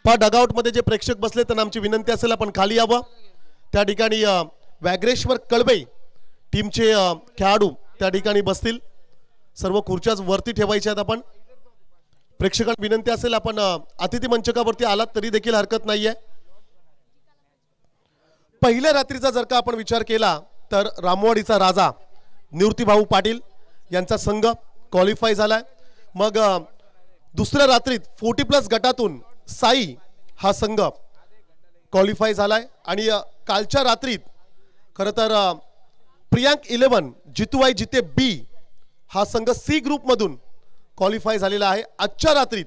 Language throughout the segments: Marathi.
पहा डगआउट मध्ये जे प्रेक्षक बसले त्यांना आमची विनंती असेल आपण खाली यावं। त्या ठिकाणी व्याघ्रेश्वर कळबे टीमचे खेळाडू त्या ठिकाणी बसतील। सर्व खुर्च्याच वरती ठेवायच्या आहेत। आपण प्रेक्षकांना विनंती असेल आपण अतिथी मंचकावरती आलात तरी देखील हरकत नाहीये। पहिल्या रात्रीचा जर का आपण विचार केला तर रामवाडीचा राजा निवृत्तीभाऊ पाटील यांचा संघ क्वालिफाय झालाय। मग दुसऱ्या रात्रीत 40+ गटातून साई हा संघ क्वालिफाय झालाय आणि कालच्या रात्रीत खरं तर प्रियांक 11 जितूबाई जिते बी हा संघ सी ग्रुप मधून क्वालिफाय झालेला आहे। आजच्या रात्रीत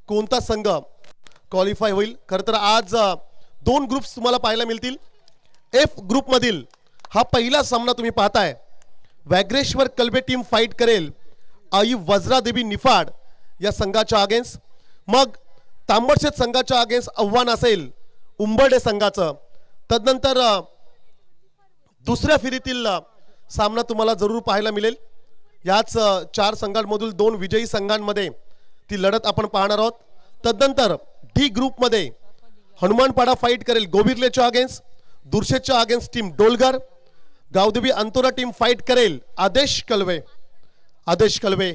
कोणता संघ क्वालिफाय होईल? खरं तर आज 2 ग्रुप्स तुम्हाला पाहायला मिळतील। एफ ग्रुप मधील हा पहिला सामना तुम्ही पाहताय। व्याघ्रेश्वर कलबे टीम फाईट करेल आई वज्रादेवी निफाड या संघाच्या अगेन्स्ट। मग तांबडशेत संघाच्या अगेन्स्ट आव्हान असेल उंबर्डे संघाचं। तदनंतर दुसऱ्या फेरीतील सामना तुम्हाला जरूर पाहायला मिळेल। याच 4 संघांमधील 2 विजयी संघांमध्ये ती लढत आपण पाहणार आहोत। तदनंतर डी ग्रुप मध्ये हनुमानपाडा फाईट करेल गोविर्लेच्या अगेन्स्ट, दुर्शेच्या अगेन्स्ट टीम डोलगर, गावदेवी अंतोरा टीम फाईट करेल आदेश कलवे। आदेश कलवे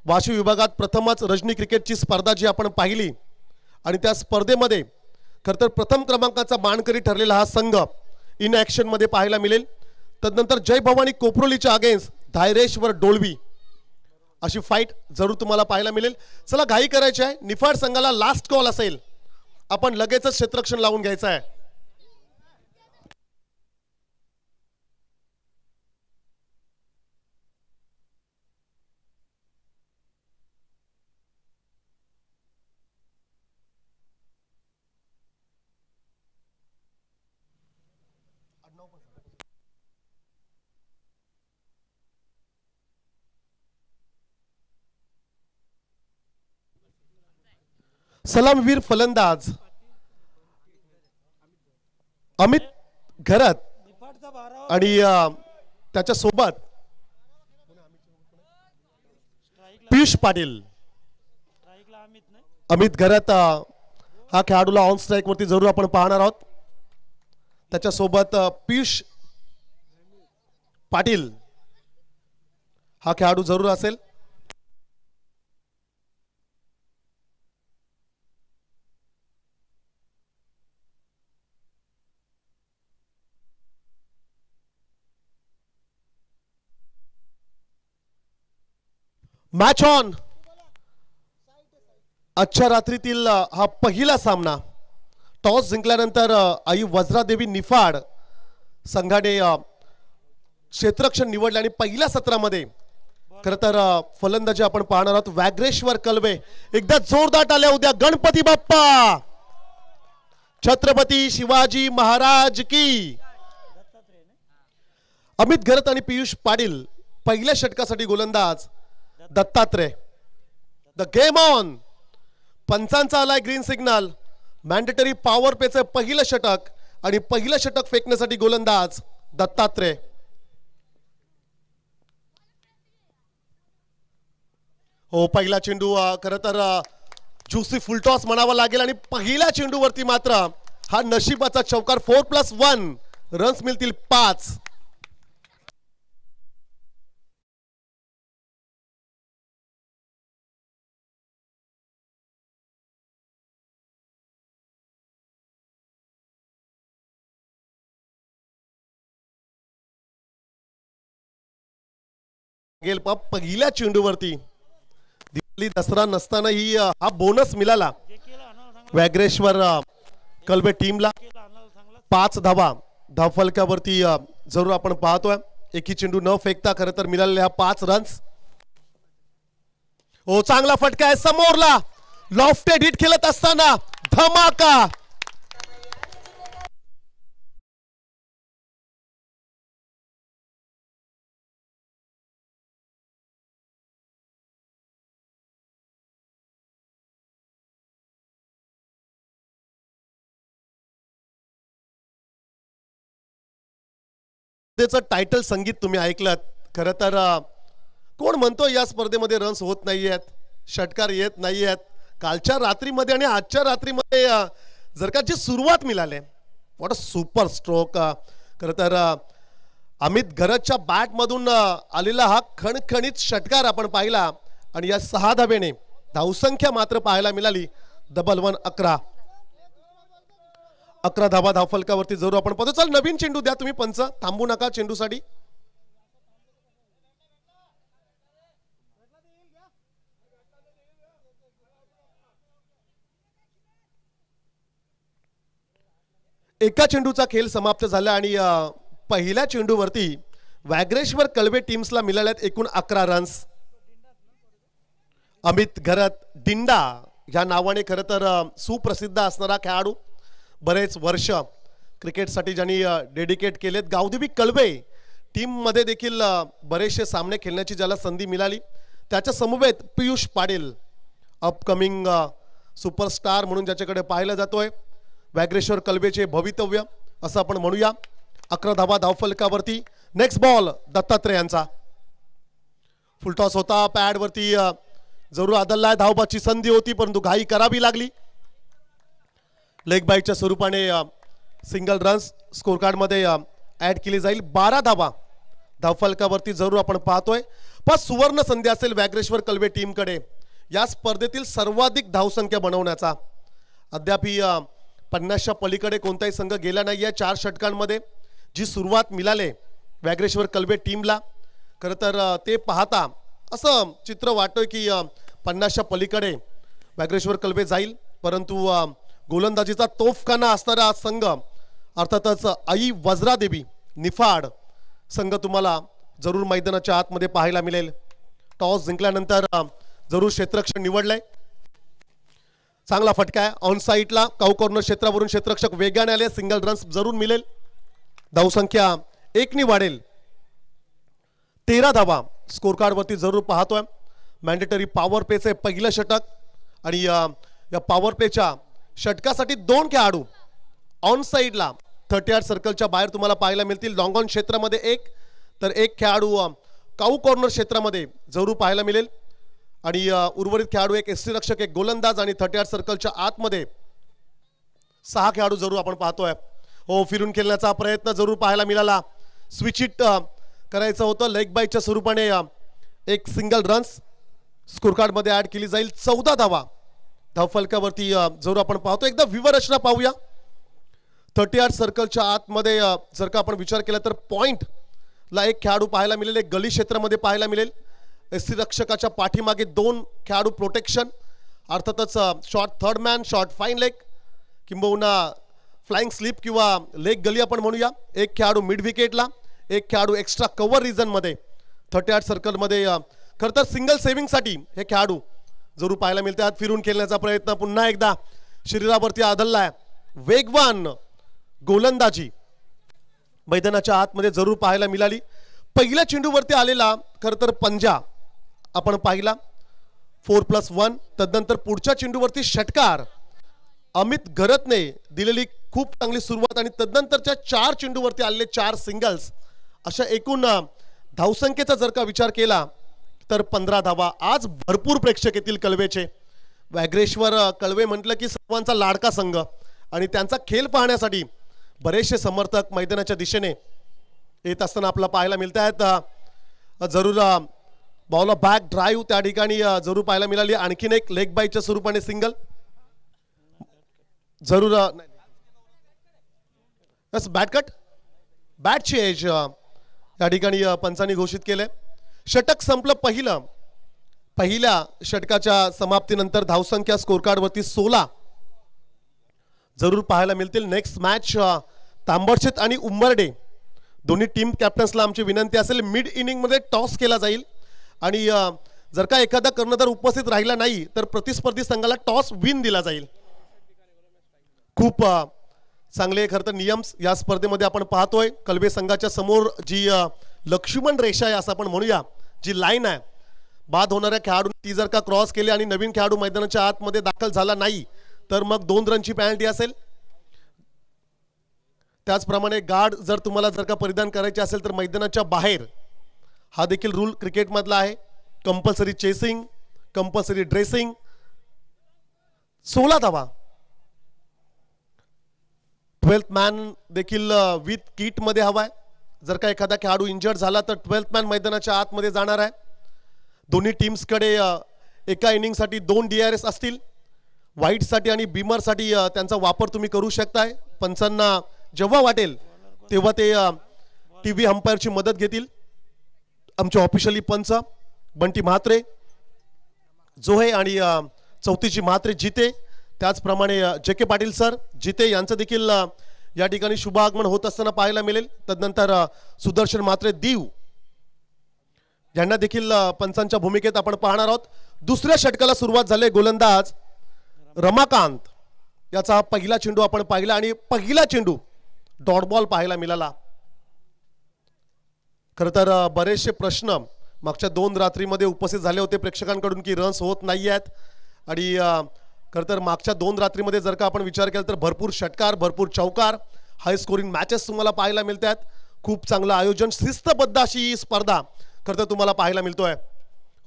वाशिम विभागात प्रथमच रजनी क्रिकेटची स्पर्धा जी आपण पाहिली आणि त्या स्पर्धेमध्ये खरं तर प्रथम क्रमांकाचा मानकरी ठरलेला हा संघ इन ॲक्शन मध्ये पाहायला मिळेल। तदनंतर जय भवानी कोपरोलीच्या अगेन्स्ट धायरेश्वर डोळवी अशी फाईट जरूर तुम्हाला पाहायला मिळेल। चला घाई करायची आहे, निफाड संघाला लास्ट कॉल असेल, आपण लगेचच क्षेत्ररक्षण लावून घ्यायचं आहे। सलामवीर फलंदाज अमित घरत आणि त्याच्या सोबत पियुष पाटील। अमित घरत हा खेळाडूला ऑन स्ट्राइक वरती जरूर आपण पाहणार आहोत। त्याच्या सोबत पियुष पाटील हा खेळाडू जरूर असेल। Match on. आजच्या रात्रीतील हा पहिला सामना टॉस जिंकल्यानंतर आई वज्रादेवी निफाड संघाने क्षेत्ररक्षण निवडले आणि पहिल्या सत्रामध्ये खरं तर फलंदाजी आपण पाहणार आहोत व्याघ्रेश्वर कलबे। एकदा जोरदार टाळ्या उद्या गणपती बाप्पा छत्रपती शिवाजी महाराज की। अमित घरत आणि पियुष पाटील पहिल्या षटकासाठी गोलंदाज दत्तात्रय। The game on. पंचांचा आलाय ग्रीन सिग्नल। मॅन्डेटरी पॉवर पेचं पहिलं षटक आणि पहिलं षटक फेकण्यासाठी गोलंदाज दत्तात्रय। हो पहिला चेंडू खरं तर ज्युसी फुलटॉस म्हणावा लागेल आणि पहिल्या चेंडूवरती मात्र हा नशिबाचा चौकार। 4+1 रन्स मिळतील 5। गेल पहिल्या चेंडूवरती दिवाळी दसरा नसताना ही हा बोनस मिळाला व्याघ्रेश्वर कलबे टीमला। 5 धावा धावफलकावरती जरूर आपण पाहतोय। एकही चेंडू न फेकता खरं तर मिळालेल्या 5 रन्स। हो चांगला फटका आहे समोरला, लॉफ्टेड हिट खेळत असताना धमाका। टायटल संगीत तुम्ही ऐकलं खरं तर कोण म्हणतो या स्पर्धेमध्ये रन्स होत नाहीयेत, षटकार येत नाहीयेत, कालच्या रात्रीमध्ये आणि आजच्या रात्रीमध्ये जर का जी सुरुवात मिळाली, व्हॉट अ सुपर स्ट्रोक. खरं तर अमित घरतच्या बॅटमधून आलेला हा खणखणीत षटकार आपण पाहिला आणि या 6 धाब्याने धावसंख्या मात्र पाहायला मिळाली. डबल 1 11 धाबा धावफलकावरती जरूर आपण पाहतो. चल नवीन चेंडू द्या तुम्ही पंच, थांबू नका चेंडूसाठी. एका चेंडूचा खेळ समाप्त झाला आणि पहिल्या चेंडूवरती वॅग्रेश्वर कळवे टीम्सला मिळाल्यात एकूण 11 रन्स. अमित घरत डिंडा या नावाने खरं तर सुप्रसिद्ध असणारा खेळाडू, बरेच वर्ष क्रिकेटसाठी ज्यांनी डेडिकेट केलेत. गावदेवी कळवे टीममध्ये देखील बरेचसे सामने खेळण्याची ज्याला संधी मिळाली. त्याच्या समवेत पियुष पाटील, अपकमिंग सुपरस्टार म्हणून ज्याच्याकडे पाहिलं जातोय. वॅग्रेश्वर कळवेचे भवितव्य असं आपण म्हणूया. 11 धाबा धावफलकावरती. नेक्स्ट बॉल दत्तात्रेयांचा. फुलटॉस होता, पॅडवरती जरूर आदललाय. धावबाची संधी होती परंतु घाई करावी लागली. लेग बाईटच्या स्वरूपाने सिंगल रन्स स्कोर कार्ड मध्ये ऍड केली जाईल. 12 धाबा धावफलकावरती जरूर आपण पाहतोय. 5 सुवर्ण संधी असेल वॅग्रेश्वर कळवे टीमकडे या स्पर्धेतील सर्वाधिक धावसंख्या बनवण्याचा. अद्यापही 50च्या पलीकडे कोणताही संघ गेला नाहीये 4 षटकांमध्ये. जी सुरुवात मिळाली वॅग्रेश्वर कळवे टीमला, खरं तर ते पाहता असं चित्र वाटतोय की 50च्या पलीकडे वॅग्रेश्वर कळवे जाईल. परंतु गोलंदाजीचा तोफखाना असणारा संघ अर्थातच आई वज्रादेवी निफाड संघ तुम्हाला जरूर मैदानाच्या आतमध्ये पाहायला मिळेल. टॉस जिंकल्यानंतर जरूर क्षेत्ररक्षण निवडलंय. चांगला फटका आहे ऑन साईडला. काऊ कॉर्नर क्षेत्रावरून क्षेत्ररक्षक वेगाने आले. सिंगल रन्स जरूर मिळेल. धावसंख्या 1 ने वाढेल. 13 धावा स्कोर कार्ड वरती जरूर पाहतोय. मॅन्डेटरी पॉवर प्लेचे पहिलं षटक आणि या पॉवर प्लेच्या षटकासाठी 2 खेळाडू ऑन साईडला 38 सर्कलच्या बाहेर तुम्हाला पाहायला मिळतील. लॉंग ऑन क्षेत्रामध्ये 1 तर 1 खेळाडू काऊ कॉर्नर क्षेत्रामध्ये जरूर पाहायला मिळेल. आणि उर्वरित खेळाडू 1 एसटी रक्षक, 1 गोलंदाज आणि 38 सर्कलच्या आतमध्ये 6 खेळाडू जरूर आपण पाहतोय. हो, फिरून खेळण्याचा प्रयत्न जरूर पाहायला मिळाला. स्विच इट करायचं होतं. लेग बाईटच्या स्वरूपाने 1 सिंगल रन्स स्कोर कार्ड मध्ये ऍड केली जाईल. 14 धावा धावफलकावरती जरूर आपण पाहतो. एकदा विवरचना पाहूया. 38 सर्कलच्या आतमध्ये जर का आपण विचार केला तर पॉइंटला 1 खेळाडू पाहायला मिळेल. 1 गली क्षेत्रामध्ये पाहायला मिळेल. एसटी रक्षकाच्या पाठीमागे 2 खेळाडू प्रोटेक्शन, अर्थातच short third man, short fine leg किंबहुना फ्लाइंग स्लिप किंवा लेग गली आपण म्हणूया. 1 खेळाडू मिड विकेटला, 1 खेळाडू एक्स्ट्रा कव्हर रिजन मध्ये 38 सर्कल मध्ये. खरं तर सिंगल सेव्हिंगसाठी हे खेळाडू जरूर पाहायला मिळते. आज फिरून खेळण्याचा प्रयत्न पुन्हा एकदा शरीरावरती आदळलाय. वेगवान गोलंदाजी मैदानाच्या आतमध्ये जरूर पाहायला मिळाली. पहिल्या चेंडूवरती आलेला खरं तर पंजा आपण पाहिला 4+1. तदनंतर पुढच्या चेंडूवरती षटकार अमित घरतने दिलेली खूप चांगली सुरुवात आणि तदनंतरच्या 4 चेंडूवरती आलेले 4 सिंगल्स. अशा एकूण धावसंख्येचा जर का विचार केला तर 15 धावा. आज भरपूर प्रेक्षक येतील कळवेचे. वॅग्रेश्वर कळवे म्हटलं की सर्वांचा लाडका संघ आणि त्यांचा खेळ पाहण्यासाठी बरेचसे समर्थक मैदानाच्या दिशेने येत असताना आपल्याला पाहायला मिळत आहेत. जरूर बॉल बॅक ड्राईव्ह त्या ठिकाणी जरूर पाहायला मिळाली. आणखीन 1 लेग बाईटच्या स्वरूपाने सिंगल जरूर. बॅट कट, बॅटची एज या ठिकाणी पंचांनी घोषित केले. षटक संपलं पहिल्या षटकाच्या समाप्तीनंतर. धावसंख्या स्कोर कार्ड वरती 16 जरूर पाहायला मिळतील. नेक्स्ट मॅच तांबडशेत आणि उंबर्डे दोन्ही टीम कॅप्टन्सला आमची विनंती असेल मिड इनिंग मध्ये टॉस केला जाईल आणि जर का एखादा कर्णधार उपस्थित राहिला नाही तर प्रतिस्पर्धी संघाला टॉस विन दिला जाईल. खूप चांगले खरं तर नियम या स्पर्धेमध्ये आपण पाहतोय. कळवे संघाच्या समोर जी लक्ष्मण रेषा आहे असं आपण म्हणूया, जी लाईन आहे बाद होणाऱ्या खेळाडू ती जर का क्रॉस केली आणि नवीन खेळाडू मैदानाच्या आतमध्ये दाखल झाला नाही तर मग 2 रनची पेनल्टी असेल. त्याचप्रमाणे गार्ड जर तुम्हाला जर का परिधान करायचे असेल तर मैदानाच्या बाहेर हा देखील रूल क्रिकेट मधला आहे. कंपल्सरी चेसिंग, कंपल्सरी ड्रेसिंग 16 धावा. 12th मॅन देखील विथ किट मध्ये हवाय. जर का एखादा खेळाडू इंजर्ड झाला तर 12th मॅन मैदानाच्या आतमध्ये जाणार आहे. दोन्ही टीम्सकडे एका इनिंगसाठी 2 DRS असतील. व्हाईटसाठी आणि बीमरसाठी त्यांचा वापर तुम्ही करू शकताय. पंचांना जेव्हा वाटेल तेव्हा ते टीव्ही अंपायरची मदत घेतील. आमचे ऑफिशियली पंच बंटी म्हात्रे, जोहे आणि चौथीची म्हात्रे जिते, त्याचप्रमाणे JK पाटील सर जिते यांचं देखील या ठिकाणी शुभ आगमन होत असताना पाहायला मिळेल. तदनंतर सुदर्शन म्हात्रे दीव यांना देखील पंचांच्या भूमिकेत आपण पाहणार आहोत. दुसऱ्या षटकाला सुरुवात झाली. गोलंदाज रमाकांत याचा पहिला चेंडू आपण पाहिला आणि पहिला चेंडू डॉट बॉल पाहायला मिळाला. खरं तर बरेचसे प्रश्न मागच्या 2 रात्रीमध्ये उपस्थित झाले होते प्रेक्षकांकडून की रन्स होत नाही आहेत. आणि खरं तर मागच्या 2 रात्रीमध्ये जर का आपण विचार केला तर भरपूर षटकार, भरपूर चौकार, हाय स्कोरिंग मॅचेस तुम्हाला पाहायला मिळतात. खूप चांगलं आयोजन, शिस्तबद्ध अशी ही स्पर्धा खरं तर तुम्हाला पाहायला मिळतोय.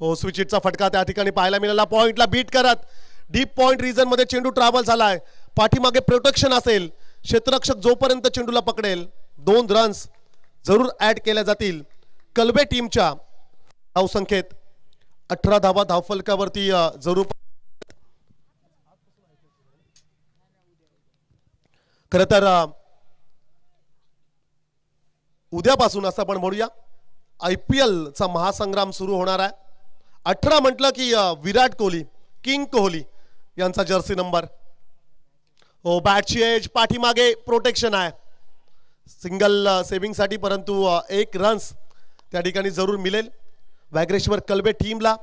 हो, स्विचिटचा फटका त्या ठिकाणी पाहायला मिळाला. पॉइंटला बीट करत डीप पॉइंट रिजन मध्ये चेंडू ट्रॅव्हल झालाय. पाठीमागे प्रोटेक्शन असेल. क्षेत्ररक्षक जोपर्यंत चेंडूला पकडेल 2 रन्स जरूर ऍड केल्या जातील. कलबे टीमच्या धावसंख्येत 18 धावा धावफलकावरती जरूर. खरं तर उद्यापासून असं आपण म्हणूया IPL चा महासंग्राम सुरू होणार आहे. 18 म्हटलं की विराट कोहली, किंग कोहली यांचा जर्सी नंबर. हो, बॅटची एज, पाठीमागे प्रोटेक्शन आहे सिंगल सेव्हिंगसाठी, परंतु 1 रन्स त्या ठिकाणी जरूर मिळेल. वागरेश्वर कलबे टीमला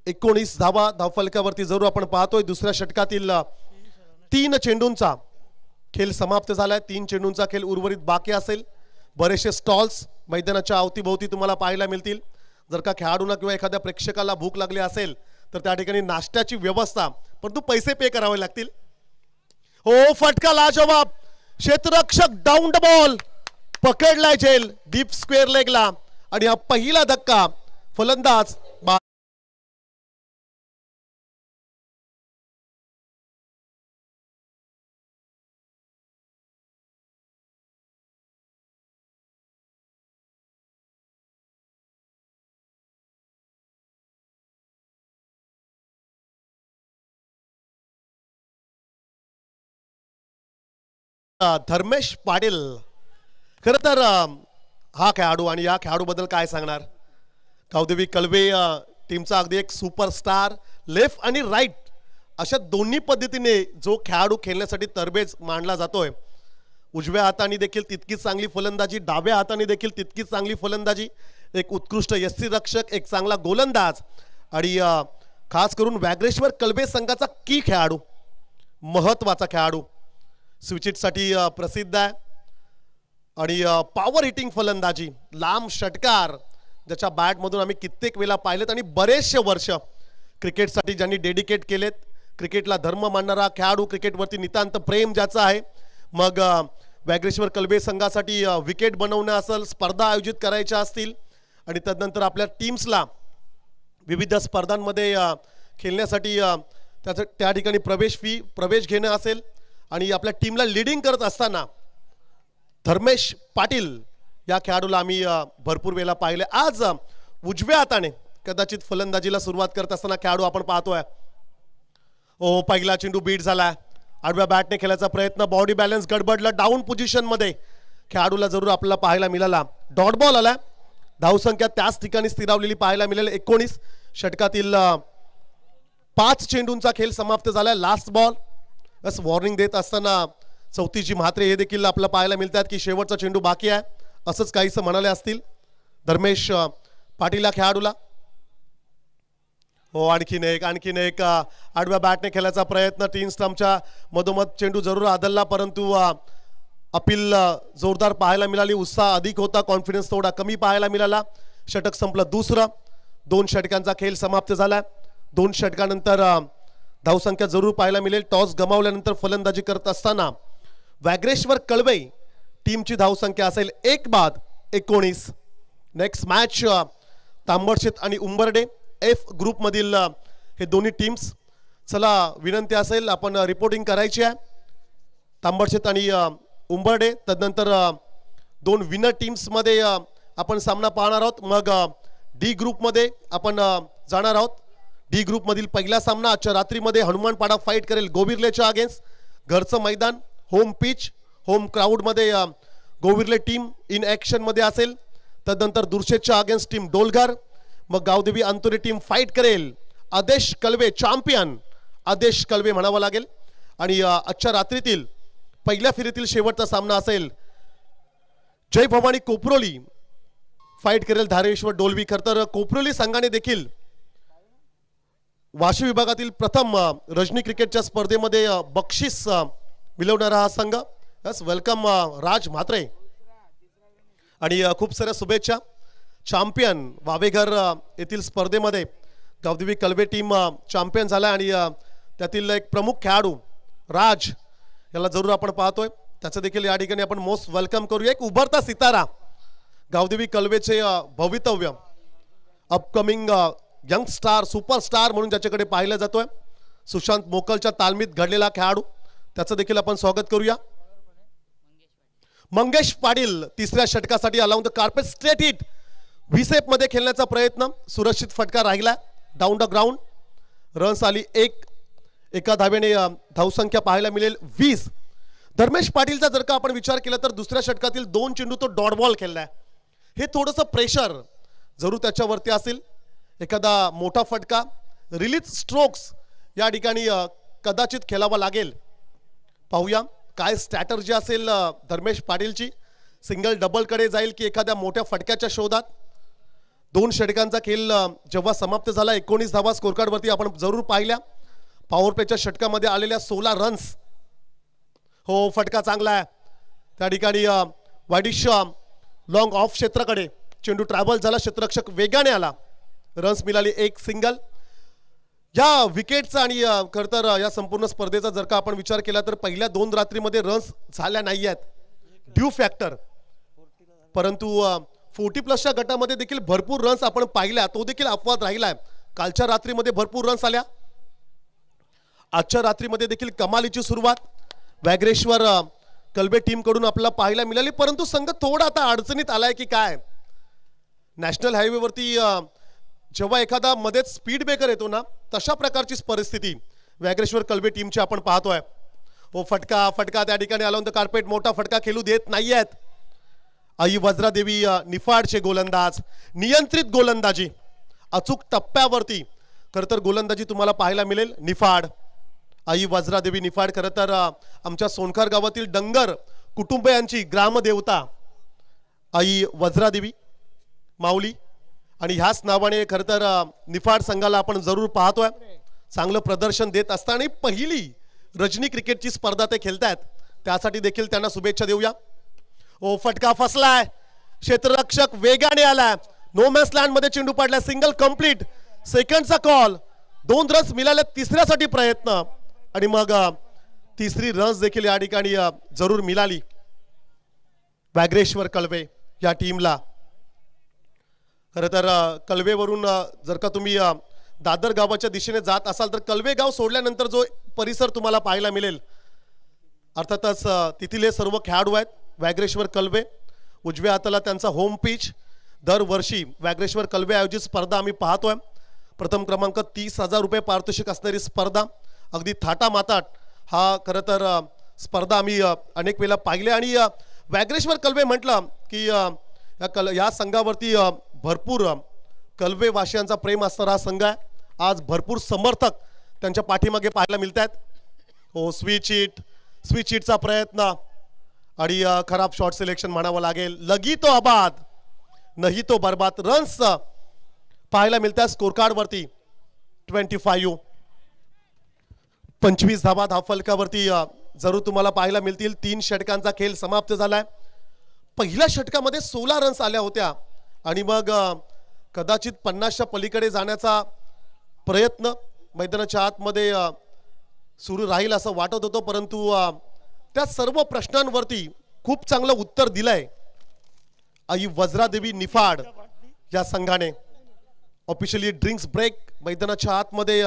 19 धावा धावफलकावरती जरूर आपण पाहतोय. दुसऱ्या षटकातील 3 चेंडूंचा खेळ समाप्त झालाय. 3 चेंडूंचा खेळ उर्वरित बाकी असेल. बरेचसे स्टॉल्स मैदानाच्या अवतीभोवती तुम्हाला पाहायला मिळतील. जर का खेळाडूंना किंवा एखाद्या प्रेक्षकाला भूक लागली असेल तर त्या ठिकाणी नाश्त्याची व्यवस्था, परंतु पैसे पे करावे लागतील. हो, फटका लाजवाब. क्षेत्ररक्षक डाऊन द बॉल पकडलाय झेल डीप स्क्वेअर लेगला आणि हा पहिला धक्का. फलंदाज धर्मेश पाटील. खरं तर हा खेळाडू आणि या खेळाडूबद्दल काय सांगणार. कावदेवी कलबे टीमचा अगदी एक सुपरस्टार. लेफ्ट आणि राईट अशा दोन्ही पद्धतीने जो खेळाडू खेळण्यासाठी तरबेज मांडला जातोय. उजव्या हाताने देखील तितकीच चांगली फलंदाजी, डाव्या हाताने देखील तितकीच चांगली फलंदाजी. एक उत्कृष्ट यष्टीरक्षक, एक चांगला गोलंदाज आणि खास करून वागरेश्वर कलबे संघाचा की खेळाडू, महत्वाचा खेळाडू. स्विचिटसाठी प्रसिद्ध आहे आणि पॉवर हिटिंग फलंदाजी, लांब षटकार ज्याच्या बॅटमधून आम्ही कित्येक वेळा पाहिलेत आणि बरेचसे वर्ष क्रिकेटसाठी ज्यांनी डेडिकेट केलेत. क्रिकेटला धर्म मानणारा खेळाडू, क्रिकेटवरती नितांत प्रेम ज्याचं आहे. मग वागरेश्वर कलबे संघासाठी विकेट बनवणं असेल, स्पर्धा आयोजित करायच्या असतील आणि तदनंतर आपल्या टीम्सला विविध स्पर्धांमध्ये खेळण्यासाठी त्याचं त्या ठिकाणी प्रवेश घेणं असेल आणि आपल्या टीमला लीडिंग करत असताना धर्मेश पाटील या खेळाडूला आम्ही भरपूर वेळा पाहिले. आज उजव्या हाताने कदाचित फलंदाजीला सुरुवात करत असताना खेळाडू आपण पाहतोय. ओ, पहिला चेंडू बीट झाला. आडव्या बॅटने खेळायचा प्रयत्न, बॉडी बॅलन्स गडबडला. डाऊन पोझिशन मध्ये खेळाडूला जरूर आपल्याला पाहायला मिळाला. डॉट बॉल आला. धावसंख्या त्याच ठिकाणी स्थिरावलेली पाहायला मिळेल. 19 षटकातील 5 चेंडूंचा खेळ समाप्त झाला. लास्ट बॉल बस वॉर्निंग देत असताना चौथीची म्हात्रे हे देखील आपल्याला पाहायला मिळतात की शेवटचा चेंडू बाकी आहे, असंच काहीसं म्हणाले असतील धर्मेश पाटील खेळाडूला. हो, आणखीन एक आडव्या बॅटने खेळायचा प्रयत्न. 3 स्टंपच्या मधोमध चेंडू जरूर आदलला, परंतु अपील जोरदार पाहायला मिळाली. उत्साह अधिक होता, कॉन्फिडन्स थोडा कमी पाहायला मिळाला. षटक संपलं दुसरं. 2 षटकांचा खेळ समाप्त झाला. 2 षटकानंतर धावसंख्या जरूर पाहायला मिळेल. टॉस गमावल्यानंतर फलंदाजी करत असताना वागरेश्वर कळवे टीमची धावसंख्या असेल 1 बाद 19. नेक्स्ट मॅच तांबडशेत आणि उंबर्डे F ग्रुप मधील हे दोन्ही टीम्स चला विनंती असेल आपण रिपोर्टिंग करायची आहे तांबडशेत आणि उंबर्डे. तदनंतर दोन विनर टीम्समध्ये आपण सामना पाहणार आहोत. मग डी ग्रुपमध्ये आपण जाणार आहोत. डी ग्रुपमधील पहिला सामना आजच्या रात्रीमध्ये हनुमानपाडा फाईट करेल गोविर्लेच्या अगेन्स्ट. घरचं मैदान, होम पिच, होम क्राऊडमध्ये गोविर्ले टीम इन ॲक्शनमध्ये असेल. तदनंतर दुर्शेच्या अगेन्स्ट टीम डोलघर. मग गावदेवी अंतुरे टीम फाईट करेल आदेश कलवे, चॅम्पियन आदेश कलवे म्हणावं लागेल. आणि आजच्या रात्रीतील पहिल्या फेरीतील शेवटचा सामना असेल जय भवानी कोपरोली फाईट करेल धारेश्वर डोलवी. खरं तर कोपरोली संघाने देखील वाशी विभागातील प्रथम रजनी क्रिकेटच्या स्पर्धेमध्ये बक्षीस मिळवणारा हा संघ. यस, वेलकम राज म्हात्रे आणि खूप साऱ्या शुभेच्छा. चॅम्पियन वावेघर येथील स्पर्धेमध्ये गावदेवी कलवे टीम चॅम्पियन झाला आणि त्यातील एक प्रमुख खेळाडू राज याला जरूर आपण पाहतोय. त्याचं देखील या ठिकाणी आपण मोस्ट वेलकम करूया. एक उभरता सितारा गावदेवी कलवेचे भवितव्य, अपकमिंग यंग स्टार, सुपरस्टार म्हणून ज्याच्याकडे पाहिलं जातोय सुशांत मोकलच्या तालमीत घडलेला खेळाडू, त्याचं देखील आपण स्वागत करूया. मंगेश पाटील तिसऱ्या षटकासाठी अलाउंड द कार्पेट स्ट्रेट हिट. व्हीसेप मध्ये खेळण्याचा प्रयत्न, सुरक्षित फटका राहिला डाऊन द ग्राउंड. रन्स आली एका धावेने धावसंख्या पाहायला मिळेल 20. धर्मेश पाटीलचा जर का आपण विचार केला तर दुसऱ्या षटकातील 2 चेंडू तो डॉट बॉल खेळलाय. हे थोडंसं प्रेशर जरूर त्याच्यावरती असेल. एखादा मोठा फटका, रिलीज स्ट्रोक्स या ठिकाणी कदाचित खेळावा लागेल. पाहूया काय स्ट्रॅटर्जी असेल धर्मेश पाटीलची. सिंगल डबलकडे जाईल की एखाद्या मोठ्या फटक्याच्या शोधात. 2 षटकांचा खेळ जेव्हा समाप्त झाला 19 धावा स्कोरकार्डवरती आपण जरूर पाहिल्या. पॉवर प्लेच्या षटकामध्ये आलेल्या 16 रन्स. हो, फटका चांगला आहे त्या ठिकाणी. वाडिश लॉंग ऑफ क्षेत्राकडे चेंडू ट्रॅव्हल झाला, क्षेत्ररक्षक वेगाने आला, रन्स मिळाली 1 सिंगल. या विकेटचा आणि खरं तर या संपूर्ण स्पर्धेचा जर का आपण विचार केला तर पहिल्या 2 रात्रीमध्ये रन्स झाल्या नाही आहेत, ड्यू फॅक्टर. परंतु 40+ गटामध्ये देखील भरपूर रन्स आपण पाहिल्या, तो देखील अपवाद राहिलाय. कालच्या रात्रीमध्ये भरपूर रन्स आल्या. आजच्या रात्रीमध्ये देखील कमालीची सुरुवात वॅग्रेश्वर कलबे टीम कडून आपल्याला पाहायला मिळाली. परंतु संघ थोडा आता अडचणीत आलाय की काय. नॅशनल हायवेवरती जेव्हा एखादा मध्येच स्पीड ब्रेकर येतो ना, तशा प्रकारची परिस्थिती वॅग्रेश्वर कलबे टीमची आपण पाहतोय. हो, फटका त्या ठिकाणी आला कार्पेट, मोठा फटका खेळू देत नाहीयेत. आई वज्रादेवी निफाडचे गोलंदाज, नियंत्रित गोलंदाजी, अचूक टप्प्यावरती खरं तर गोलंदाजी तुम्हाला पाहायला मिळेल. निफाड, आई वज्रादेवी निफाड खरं तर आमच्या सोनखार गावातील डंगर कुटुंबियांची ग्रामदेवता आई वज्रादेवी माऊली. आणि ह्याच नावाने खरं तर निफाड संघाला आपण जरूर पाहतोय चांगलं प्रदर्शन देत असताना पहिली रजनी क्रिकेटची स्पर्धा ते खेळतायत, त्यासाठी देखील त्यांना शुभेच्छा देऊया. ओ, फटका फसलाय, क्षेत्ररक्षक वेगाने आलाय, नो मॅन्स लँड मध्ये चेंडू पडलाय, सिंगल कंप्लीट, सेकंडचा कॉल, 2 रन्स मिळाले, तिसऱ्यासाठी प्रयत्न आणि मग तिसरी रन्स देखील या ठिकाणी जरूर मिळाली वॅग्रेश्वर कलवे या टीमला. खरं तर कलवेवरून जर का तुम्ही दादर गावाच्या दिशेने जात असाल तर कलवे गाव सोडल्यानंतर जो परिसर तुम्हाला पाहायला मिळेल, अर्थातच तिथले सर्व खेळाडू आहेत वॅग्रेश्वर कलवे. उजव्या हाताला त्यांचा होम पिच. दरवर्षी वॅग्रेश्वर कलवे आयोजित स्पर्धा आम्ही पाहतोय. प्रथम क्रमांक 30,000 रुपये पारितोषिक असणारी स्पर्धा, अगदी थाटामाटात हा खरं तर स्पर्धा आम्ही अनेक वेळा पाहिले. आणि वॅग्रेश्वर कलवे म्हटलं की या संघावरती भरपूर कलवे वासियांचा प्रेम असणारा हा संघ आहे. आज भरपूर समर्थक त्यांच्या पाठीमागे पाहायला मिळत आहेत. हो, स्विच हिटचा प्रयत्न आणि खराब शॉट सिलेक्शन म्हणावं लागेल. लगी तो आबाद नाही तो बर्बाद. रन्स पाहायला मिळतात स्कोर कार्ड वरती 25. 25 धावा धावफलकावरती जरूर तुम्हाला पाहायला मिळतील. 3 षटकांचा खेळ समाप्त झालाय. पहिल्या षटकामध्ये 16 रन्स आल्या होत्या आणि मग कदाचित 50च्या पलीकडे जाण्याचा प्रयत्न मैदानाच्या आतमध्ये सुरू राहील असं वाटत होतं. परंतु त्या सर्व प्रश्नांवरती खूप चांगलं उत्तर दिलंय आई वज्रादेवी निफाड या संघाने. ऑफिशियली ड्रिंक्स ब्रेक मैदानाच्या आतमध्ये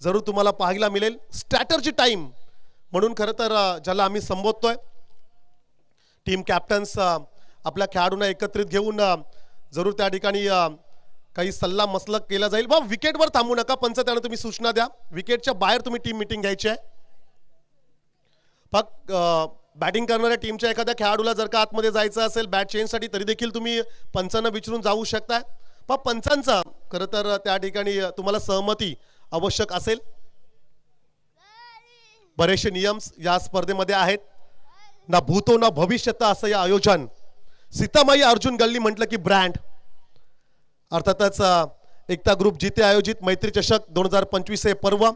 जरूर तुम्हाला पाहायला मिळेल. स्ट्रॅटर्जी टाइम म्हणून खरं तर ज्याला आम्ही संबोधतोय. टीम कॅप्टन्स आपल्या खेळाडूंना एकत्रित घेऊन जरूर त्या ठिकाणी काही सल्ला मसलत केला जाईल. बा विकेटवर थांबू नका, पंच त्यांना तुम्ही सूचना द्या. विकेटच्या बाहेर तुम्ही टीम मीटिंग घ्यायची आहे. फक्त बॅटिंग करणाऱ्या टीमच्या एखाद्या खेळाडूला जर का आतमध्ये जायचं असेल बॅट चेंजसाठी तरी देखील तुम्ही पंचांना विचारून जाऊ शकता. पण पंचांचा खरं तर त्या ठिकाणी तुम्हाला सहमती आवश्यक असेल. बरेचसे नियम्स या स्पर्धेमध्ये आहेत. ना भूतो ना भविष्यत असं या आयोजन. सीतामाई अर्जुन गल्ली म्हटलं की ब्रँड. अर्थातच एकता ग्रुप जिथे आयोजित मैत्री चषक 2025 हे पर्व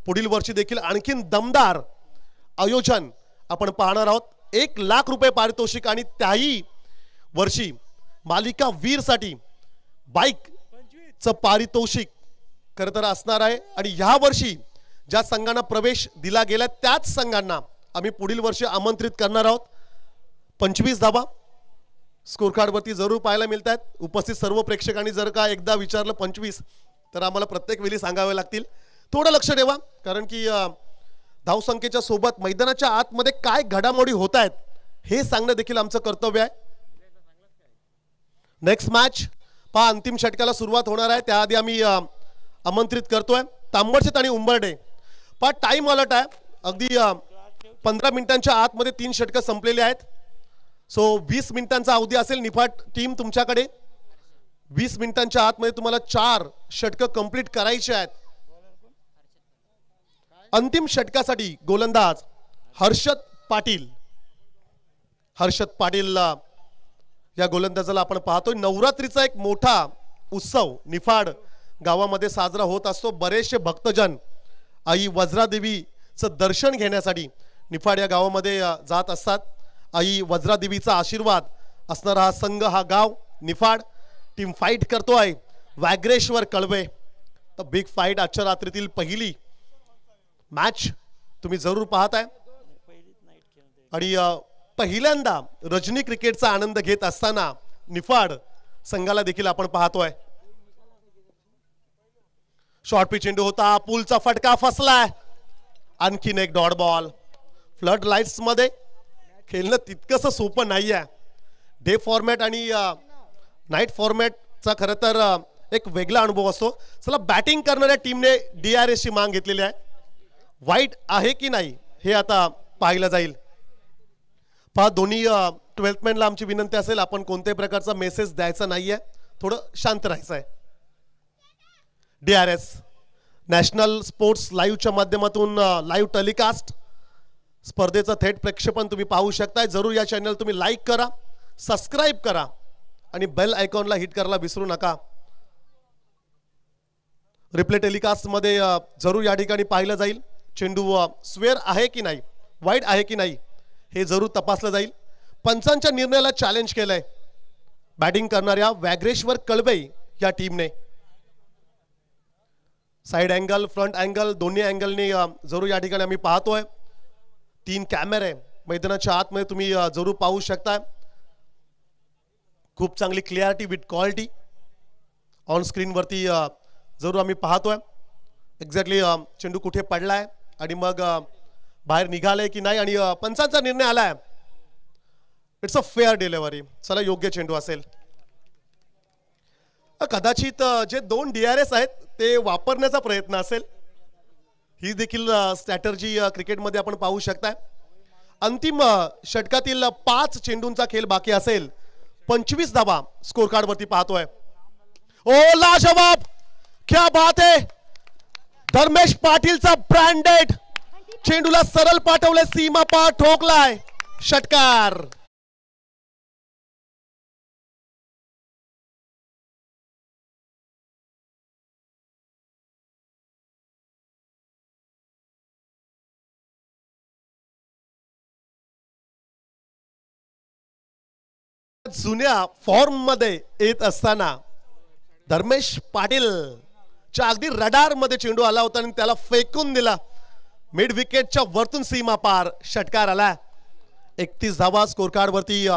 पुढील वर्षी देखील आणखीन दमदार आयोजन आपण पाहणार आहोत. 1 लाख रुपये पारितोषिक आणि त्याही वर्षी मालिका वीर साठी बाईकचं पारितोषिक खरं तर असणार आहे. आणि या वर्षी ज्या संघांना प्रवेश दिला गेला त्याच संघांना आम्ही पुढील वर्षी आमंत्रित करणार आहोत. 25 धाबा स्कोर कार्डवरती जरूर पाहायला मिळतात. उपस्थित सर्व प्रेक्षकांनी जर का एकदा विचारलं 25 तर आम्हाला प्रत्येक वेळी सांगावे लागतील. थोडं लक्ष ठेवा, कारण की धावसंख्येच्या सोबत मैदानाच्या आतमध्ये काय घडामोडी होत आहेत हे सांगणं देखील आमचं कर्तव्य आहे. नेक्स्ट मॅच पहा अंतिम षटकाला सुरुवात होणार आहे. त्याआधी आम्ही आमंत्रित करतोय तांबडशेत आणि उंबरडे. पहा टाइम अलर्ट आहे. अगदी 15 मिनिटांच्या आतमध्ये 3 षटकं संपलेली आहेत. सो 20 मिनिटांचा अवधी असेल. निफाड टीम तुमच्याकडे 20 मिनिटांच्या आतमध्ये तुम्हाला 4 षटकं कंप्लीट करायची आहेत. अंतिम षटकासाठी गोलंदाज हर्षद पाटील. हर्षद पाटील या गोलंदाजाला आपण पाहतोय. नवरात्रीचा एक मोठा उत्सव निफाड गावामध्ये साजरा होत असतो. बरेचसे भक्तजन आई वज्रादेवीचं दर्शन घेण्यासाठी निफाड या गावामध्ये जात असतात. आई वज्रादेवीचा आशीर्वाद असणारा हा संघ, हा गाव निफाड. टीम फाईट करतोय वागरेश्वर कळवे. तर बिग फाईट आजच्या रात्रीतील पहिली मॅच तुम्ही जरूर पाहताय. आणि पहिल्यांदा रजनी क्रिकेटचा आनंद घेत असताना निफाड संघाला देखील आपण पाहतोय. शॉर्ट पिच चेंडू होता, पूलचा फटका फसलाय. आणखीन एक डॉट बॉल. फ्लड लाईट्स मध्ये खेळणं तितकंसं सोपं नाही आहे. डे फॉर्मॅट आणि नाईट फॉर्मॅटचा खरं तर एक वेगळा अनुभव असतो. चला बॅटिंग करणाऱ्या टीमने DRS ची माग घेतलेली आहे. वाईट आहे की नाही हे आता पाहिलं जाईल. पहा दोन्ही 12th मॅनला आमची विनंती असेल आपण कोणत्याही प्रकारचा मेसेज द्यायचा नाहीये, थोडं शांत राहायचं आहे. DRS नॅशनल स्पोर्ट्स लाईव्हच्या माध्यमातून लाईव्ह टेलिकास्ट स्पर्धेचं थेट प्रक्षेपण तुम्ही पाहू शकताय. जरूर या चॅनल तुम्ही लाईक करा, सबस्क्राईब करा आणि बेल आयकॉनला हिट करायला विसरू नका. रिप्ले टेलिकास्ट मध्ये जरूर या ठिकाणी पाहिलं जाईल. चेंडू स्वेअर आहे की नाही, वाईड आहे की नाही हे जरूर तपासलं जाईल. पंचांच्या निर्णयाला चॅलेंज केलंय बॅटिंग करणाऱ्या वागरेश्वर कळवे या टीमने. साइड अँगल, फ्रंट अँगल दोन्ही अँगलने जरूर या ठिकाणी आम्ही पाहतोय. 3 कॅमेरे मैदानाच्या आतमध्ये तुम्ही जरूर पाहू शकता. खूप चांगली clarity with quality on screen वरती जरूर आम्ही पाहतोय. एक्झॅक्टली चेंडू कुठे पडलाय आणि मग बाहेर निघाले की नाही आणि पंचांचा निर्णय आलाय. It's a fair delivery. चला योग्य चेंडू असेल. कदाचित जे 2 DRS आहेत ते वापरण्याचा प्रयत्न असेल. ही देखील स्ट्रॅटर्जी क्रिकेटमध्ये आपण पाहू शकताय. अंतिम षटकातील 5 चेंडूंचा खेळ बाकी असेल. 25 धावा स्कोर कार्ड वरती पाहतोय. ओ लाजवाब, क्या बात है. धर्मेश पाटीलचा ब्रँडेड चेंडूला सरळ पाठवले, सीमा पार ठोकलाय. षटकार. जुन्या फॉर्म मध्ये येत असताना धर्मेश पाटील च्या अगदी रडार मध्ये चेंडू आला होता आणि त्याला फेकून दिला. मिड विकेटच्या वरतून सीमा पार षटकार आला. 31 धावा स्कोर कार्ड वरती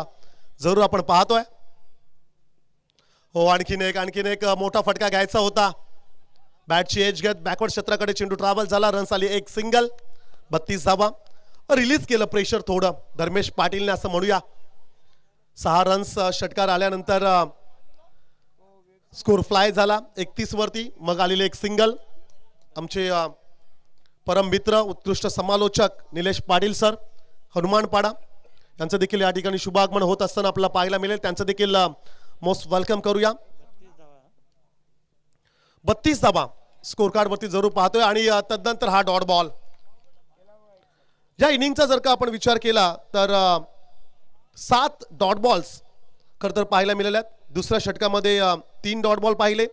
जरूर आपण पाहतोय. हो आणखीन एक मोठा फटका घ्यायचा होता. बॅटची एज घेत बॅकवर्ड क्षेत्राकडे चेंडू ट्रॅव्हल झाला, रन्स आली एक सिंगल, 32 धावा. रिलीज केलं प्रेशर थोडं धर्मेश पाटीलने असं म्हणूया. 6 रन्स षटकार आल्यानंतर स्कोर फ्लाय झाला 31 वरती, मग आलेले एक सिंगल. आमचे परम मित्र उत्कृष्ट समालोचक निलेश पाटील सर हनुमानपाडा यांचं देखील या ठिकाणी शुभागमन होत असताना आपल्याला पाहायला मिळेल, त्यांचं देखील मोस्ट वेलकम करूया. 32 धावा स्कोर कार्ड वरती जरूर पाहतोय आणि तदनंतर हा डॉट बॉल. या इनिंगचा जर का आपण विचार केला तर 7 डॉट बॉल्स खरं तर पाहायला मिळाल्या. दुसऱ्या षटकामध्ये 3 डॉट बॉल पाहिले,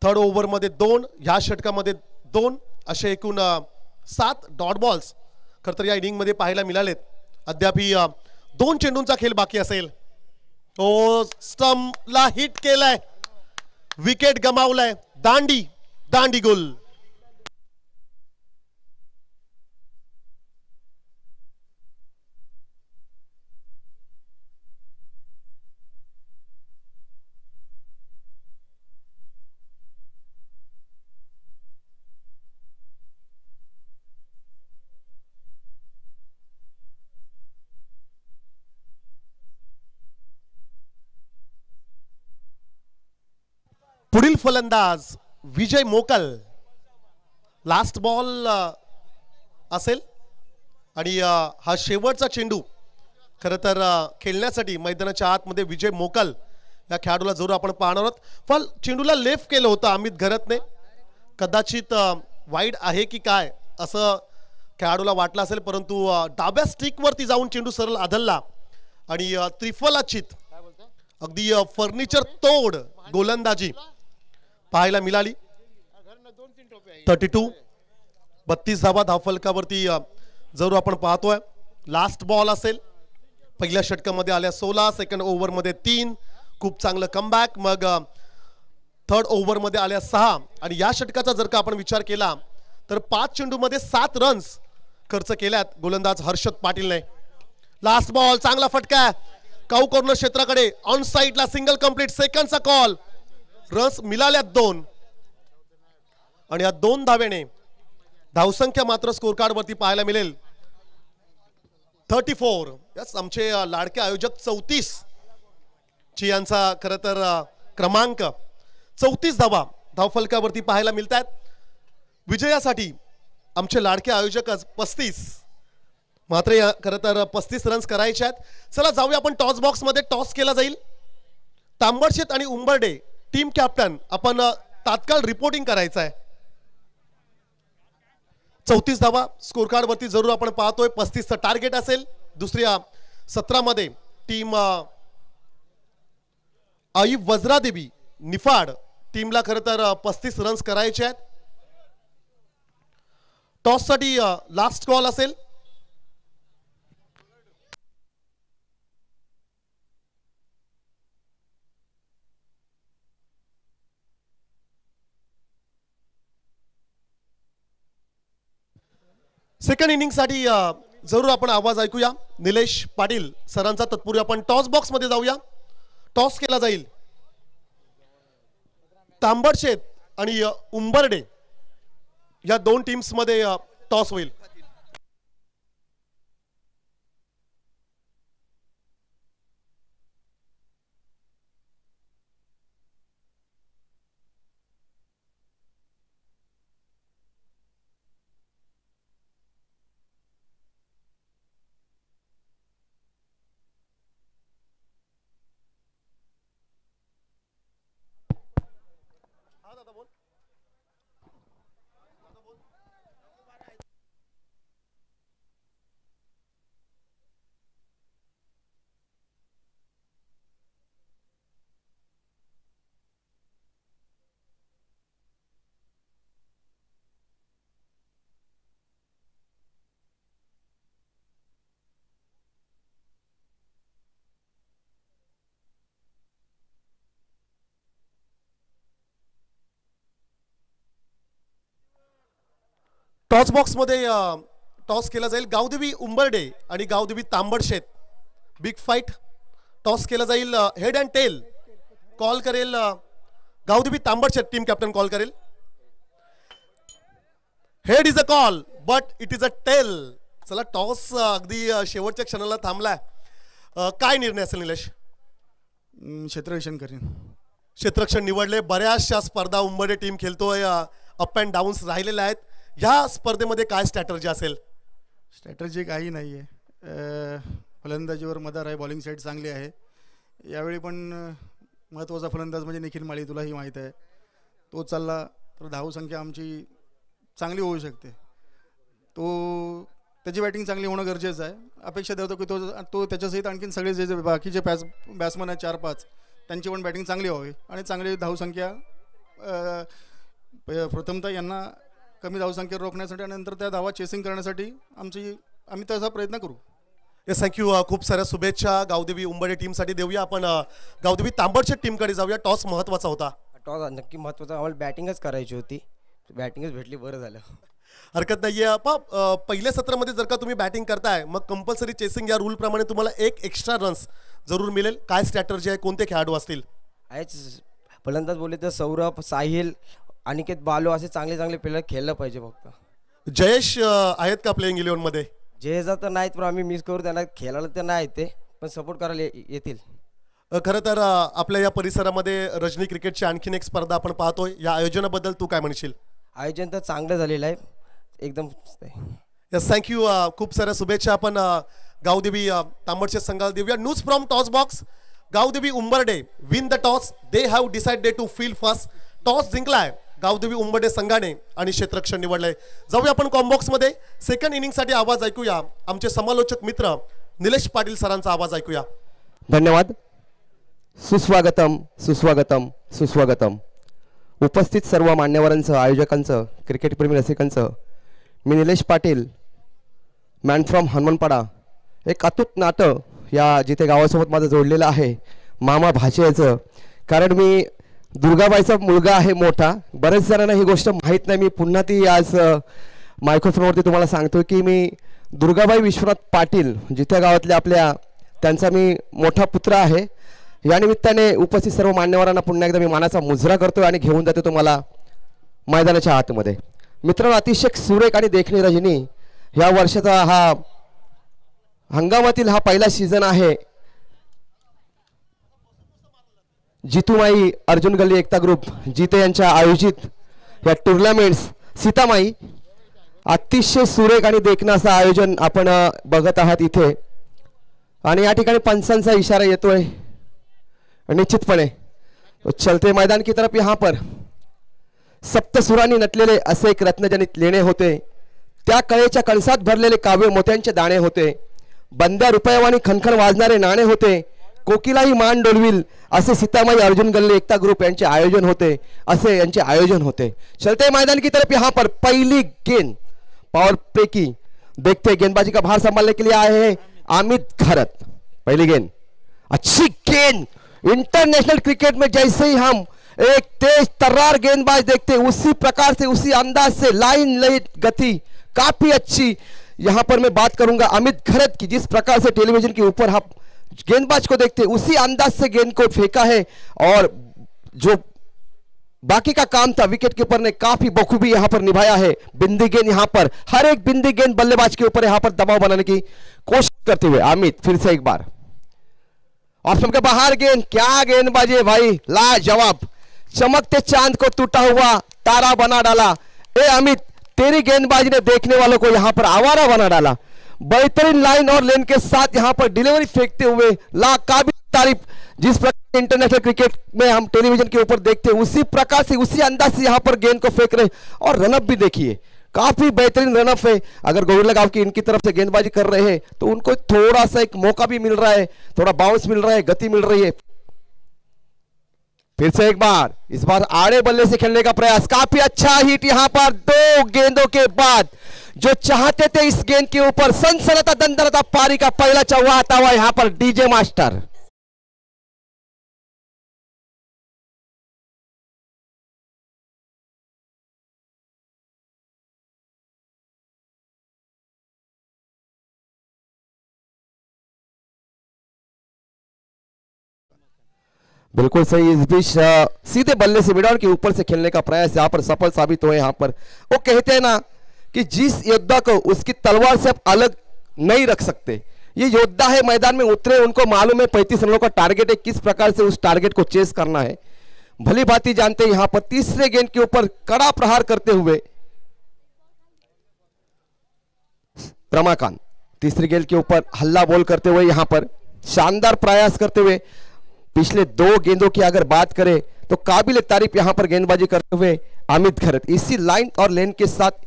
थर्ड ओव्हरमध्ये 2, ह्या षटकामध्ये 2, असे एकूण 7 डॉट बॉल्स खरं तर या इनिंग मध्ये पाहायला मिळालेत. अद्याप 2 चेंडूंचा खेळ बाकी असेल. ओ स्टंपला हिट केलाय, विकेट गमावलाय, दांडी गोल. पुढील फलंदाज विजय मोकल. लास्ट बॉल असेल आणि हा शेवटचा चेंडू खरं तर खेळण्यासाठी मैदानाच्या आतमध्ये विजय मोकल या खेळाडूला जरूर आपण पाहणार आहोत. पण चेंडूला लेफ्ट केलं होतं अमित घरतने, कदाचित वाईड आहे की काय असं खेळाडूला वाटलं असेल, परंतु डाव्या स्टिकवरती जाऊन चेंडू सरळ आदलला आणि त्रिफलाचित अगदी फर्निचर तोड गोलंदाजी पाहायला मिळाली. 32 32 धावा धावफलकावरती जरूर आपण पाहतोय. लास्ट बॉल असेल, पहिल्या षटकामध्ये आल्या 16, सेकंड ओव्हरमध्ये 3, खूप चांगलं कमबॅक. मग थर्ड ओव्हरमध्ये आल्या 6 आणि या षटकाचा जर का आपण विचार केला तर 5 चेंडूमध्ये 7 रन्स खर्च केल्यात गोलंदाज हर्षद पाटीलने. लास्ट बॉल चांगला फटका, काऊ कॉर्नर क्षेत्राकडे ऑन साइडला सिंगल कंप्लीट, सेकंडचा कॉल, रन्स मिळाल्यात 2 आणि या 2 धावेने धावसंख्या मात्र स्कोर कार्ड वरती पाहायला मिळेल 34. यस, आमचे लाडके आयोजक 34 ची यांचा खरं तर क्रमांक 34 धावा धावफलकावरती पाहायला मिळतात. विजयासाठी आमचे लाडके आयोजक 35, मात्र खरं तर 35 रन्स करायचे आहेत. चला जाऊया आपण टॉस बॉक्स मध्ये. टॉस केला जाईल. तांबडशेत आणि उंबर्डे टीम कॅप्टन आपण तात्काळ रिपोर्टिंग करायचं आहे. 34 धावा स्कोर कार्ड वरती जरूर आपण पाहतोय. 35चं टार्गेट असेल. दुसऱ्या सत्रामध्ये टीम आई वज्रादेवी निफाड टीमला खरं तर 35 रन्स करायचे आहेत. टॉस साठी लास्ट कॉल असेल. सेकंड इनिंग साठी जरूर आपण आवाज ऐकूया निलेश पाटील सरांचा. तत्पूर्वी आपण टॉस बॉक्स मध्ये जाऊया. टॉस केला जाईल. तांबडशेत आणि उंबर्डे या 2 टीम्स मध्ये टॉस होईल. टॉस बॉक्स मध्ये टॉस केला जाईल. गावदेवी उंबर्डे आणि Gavdevi Tambadshet big fight. Toss केला जाईल. हेड अँड टेल कॉल करेल गावदेवी तांबडचे टीम कॅप्टन कॉल करेल. Head is a call but it is a tail. चला टॉस अगदी शेवटच्या क्षणाला थांबलाय. काय निर्णय असेल निलेश? क्षेत्ररक्षण करेन. क्षेत्ररक्षण निवडले. बऱ्याचशा स्पर्धा उंबडे टीम खेळतोय. अप अँड डाऊन्स राहिलेले आहेत. ह्या स्पर्धेमध्ये काय स्ट्रॅटर्जी असेल? स्ट्रॅटर्जी काही नाही आहे. फलंदाजीवर मदार आहे. बॉलिंग साईड चांगली आहे. यावेळी पण महत्त्वाचा फलंदाज म्हणजे निखिल माळी, तुलाही माहीत आहे. तो चालला तर धावसंख्या आमची चांगली होऊ शकते. त्याची बॅटिंग चांगली होणं गरजेचं आहे. अपेक्षा ठेवतो की तो त्याच्यासहित आणखीन सगळे जे बाकीचे बॅट्समन आहेत 4-5 त्यांची पण बॅटिंग चांगली व्हावी आणि चांगली धावसंख्या प्रथमतः यांना कमी धावसंख्या रोखण्यासाठी आणि नंतर त्या धावा चेसिंग करण्यासाठी आम्ही तसा प्रयत्न करू. Yes, thank you. खूप साऱ्या शुभेच्छा गावदेवी उंबडे टीमसाठी देऊया. आपण गावदेवी तांबडच्या टीमकडे जाऊया. टॉस महत्त्वाचा होता. टॉस नक्की महत्त्वाचा. आम्हाला बॅटिंगच करायची होती. बॅटिंगच भेटली, बरं झालं. हरकत नाहीये. पहिल्या सत्रामध्ये जर का तुम्ही बॅटिंग करताय मग कंपल्सरी चेसिंग या रूल प्रमाणे तुम्हाला एक एक्स्ट्रा रन्स जरूर मिळेल. काय स्ट्रॅटर्जी आहे? कोणते खेळाडू असतील? आहेच फलंदाज बोलले तर सौरभ, साहिल, अनिकेत, बालो असे चांगले चांगले प्लेयर खेळलं पाहिजे. फक्त जयेश आहेत का प्लेइंग 11 मध्ये? जयेशा तर नाहीत पण आम्ही मिस करू. त्यांना खेळायला तर नाही ते पण सपोर्ट करायला येतील. खरं तर आपल्या या परिसरामध्ये रजनी क्रिकेटची आणखीन एक स्पर्धा आपण पाहतोय. या आयोजनाबद्दल तू काय म्हणशील? आयोजन तर चांगलं झालेलं आहे एकदम. Yes, thank you. खूप साऱ्या शुभेच्छा. आपण गावदेवी तांबडच्या संघाला देऊया. News from toss box. Gavdevi Umbarde win the toss. They have decided to field first. Toss जिंकलाय गावदेवी उंबरडे संघाने आणि क्षेत्ररक्षण निवडलंय. जाऊया आपण कॉम्बॉक्स मध्ये. सेकंड इनिंगसाठी आवाज ऐकूया. आमचे समालोचक मित्र निलेश पाटील सरांचा आवाज ऐकूया. धन्यवाद. सुस्वागतम सुस्वागतम सुस्वागतम. उपस्थित सर्व मान्यवरांचं, आयोजकांचं, क्रिकेटप्रेमी रसिकांचं, मी निलेश पाटील, मॅन फ्रॉम हनुमानपाडा. एक अतूट नातं या जिथे गावासोबत माझं जोडलेलं आहे, मामा भाचेचं. कारण मी दुर्गाबाईचा मुलगा आहे मोठा. बरेच जणांना ही गोष्ट माहीत नाही. मी पुन्हा ती आज मायक्रोफोनवरती तुम्हाला सांगतो की मी दुर्गाबाई विश्वनाथ पाटील जिथे गावातल्या त्यांचा मी मोठा पुत्र आहे. या निमित्ताने उपस्थित सर्व मान्यवरांना पुन्हा एकदा मी मानाचा मुजरा करतो आणि घेऊन जातो तुम्हाला मैदानाच्या आतमध्ये. मित्रांनो, अतिशय सुरेख आणि देखणी रजनी या वर्षाचा हा हंगामातील हा पहिला सीझन आहे. जितूमाई अर्जुन गल्ली एकता ग्रुप जिते यांच्या आयोजित या टुर्नामेंट्स सीतामाई अतिशय सुरेख आणि देखणं असं आयोजन आपण बघत आहात इथे. आणि या ठिकाणी पंचांचा इशारा येतोय निश्चितपणे. चलते मैदान की तरफ यहाँ पर सप्तसुरांनी नटलेले असे एक रत्नजनित लेणे होते. त्या कळेच्या कणसात भरलेले काव्य मोत्यांचे दाणे होते. बंद्या रुपयावानी खनखन वाजणारे नाणे होते. कोकिलाही मान डोलविल असे सीतामाई अर्जुन गल्ले एकता ग्रुप यांचे आयोजन होते. असे यांचे आयोजन होते. चलते मैदान की तरफ यहाँ पर पहली गेंद पावर प्ले की देखते. गेंदबाजी का भार संभालने के लिए आए हैं अमित घरत. पहली गेंद अच्छी गेंद. इंटरनेशनल क्रिकेट में जैसे ही हम एक तेज तर्रार गेंदबाज देखते उसी प्रकार से उसी अंदाज से लाइन लाइन गति काफी अच्छी. यहाँ पर मैं बात करूंगा अमित घरत की. जिस प्रकार से टेलीविजन के ऊपर हम गेंदबाज को देखते उसी अंदाज से गेंद को फेंका है और जो बाकी का काम था विकेट कीपर ने काफी बखूबी यहाँ पर निभाया है. बिंदी गेंद यहाँ पर हर एक बिंदी गेंद बल्लेबाज के ऊपर यहाँ पर दबाव बनाने की कोशिश करते हुए अमित फिर से एक बार ऑप्शन के बाहर गेंद. क्या गेंदबाजी है भाई, लाजवाब. चमकते चांद को टूटा हुआ तारा बना डाला. ए अमित, तेरी गेंदबाजी ने देखने वालों को यहाँ पर आवारा बना डाला. बेहतरीन लाइन और लेन के साथ यहाँ पर डिलीवरी फेंकते हुए लाकाबिल तारीफ. जिस प्रकार इंटरनेशनल क्रिकेट में हम टेलीविजन के ऊपर देखते हैं उसी प्रकार से उसी अंदाज से यहाँ पर गेंद को फेंक रहे. और रनअप भी देखिए, काफी बेहतरीन रनअप है. अगर गोविंद गांव की इनकी तरफ से गेंदबाजी कर रहे हैं तो उनको थोड़ा सा एक मौका भी मिल रहा है, थोड़ा बाउंस मिल रहा है, गति मिल रही है. फिर से एक बार, इस बार आड़े बल्ले से खेलने का प्रयास. काफी अच्छा हिट यहाँ पर दो गेंदों के बाद. जो चाहते थे इस गेंद के ऊपर सनसनाता दंदनाता पारी का पहला चौवा आता हुआ यहाँ पर डीजे मास्टर. बिल्कुल सही। इस बीच सीधे बल्ले से मिडऑन के ऊपर से खेलने का प्रयास यहाँ पर सफल साबित हुए। यहाँ पर वो कहते हैं ना कि जिस योद्धा को उसकी तलवार से आप अलग नहीं रख सकते, ये योद्धा है, मैदान में उतरे, उनको मालूम है 35 रनों का टारगेट है, किस प्रकार से उस टारगेट को चेस करना है भली भांति जानते हैं। यहां पर तीसरे गेंद के ऊपर कड़ा प्रहार करते हुए रमाकांत तीसरी गेंद के ऊपर हल्ला बोल करते हुए यहां पर शानदार प्रयास करते हुए पिछले 2 गेंदों की अगर बात करें तो काबिल तारीफ यहां पर गेंदबाजी करते हुए अमित खरत। इसी लाइन और लेन के साथ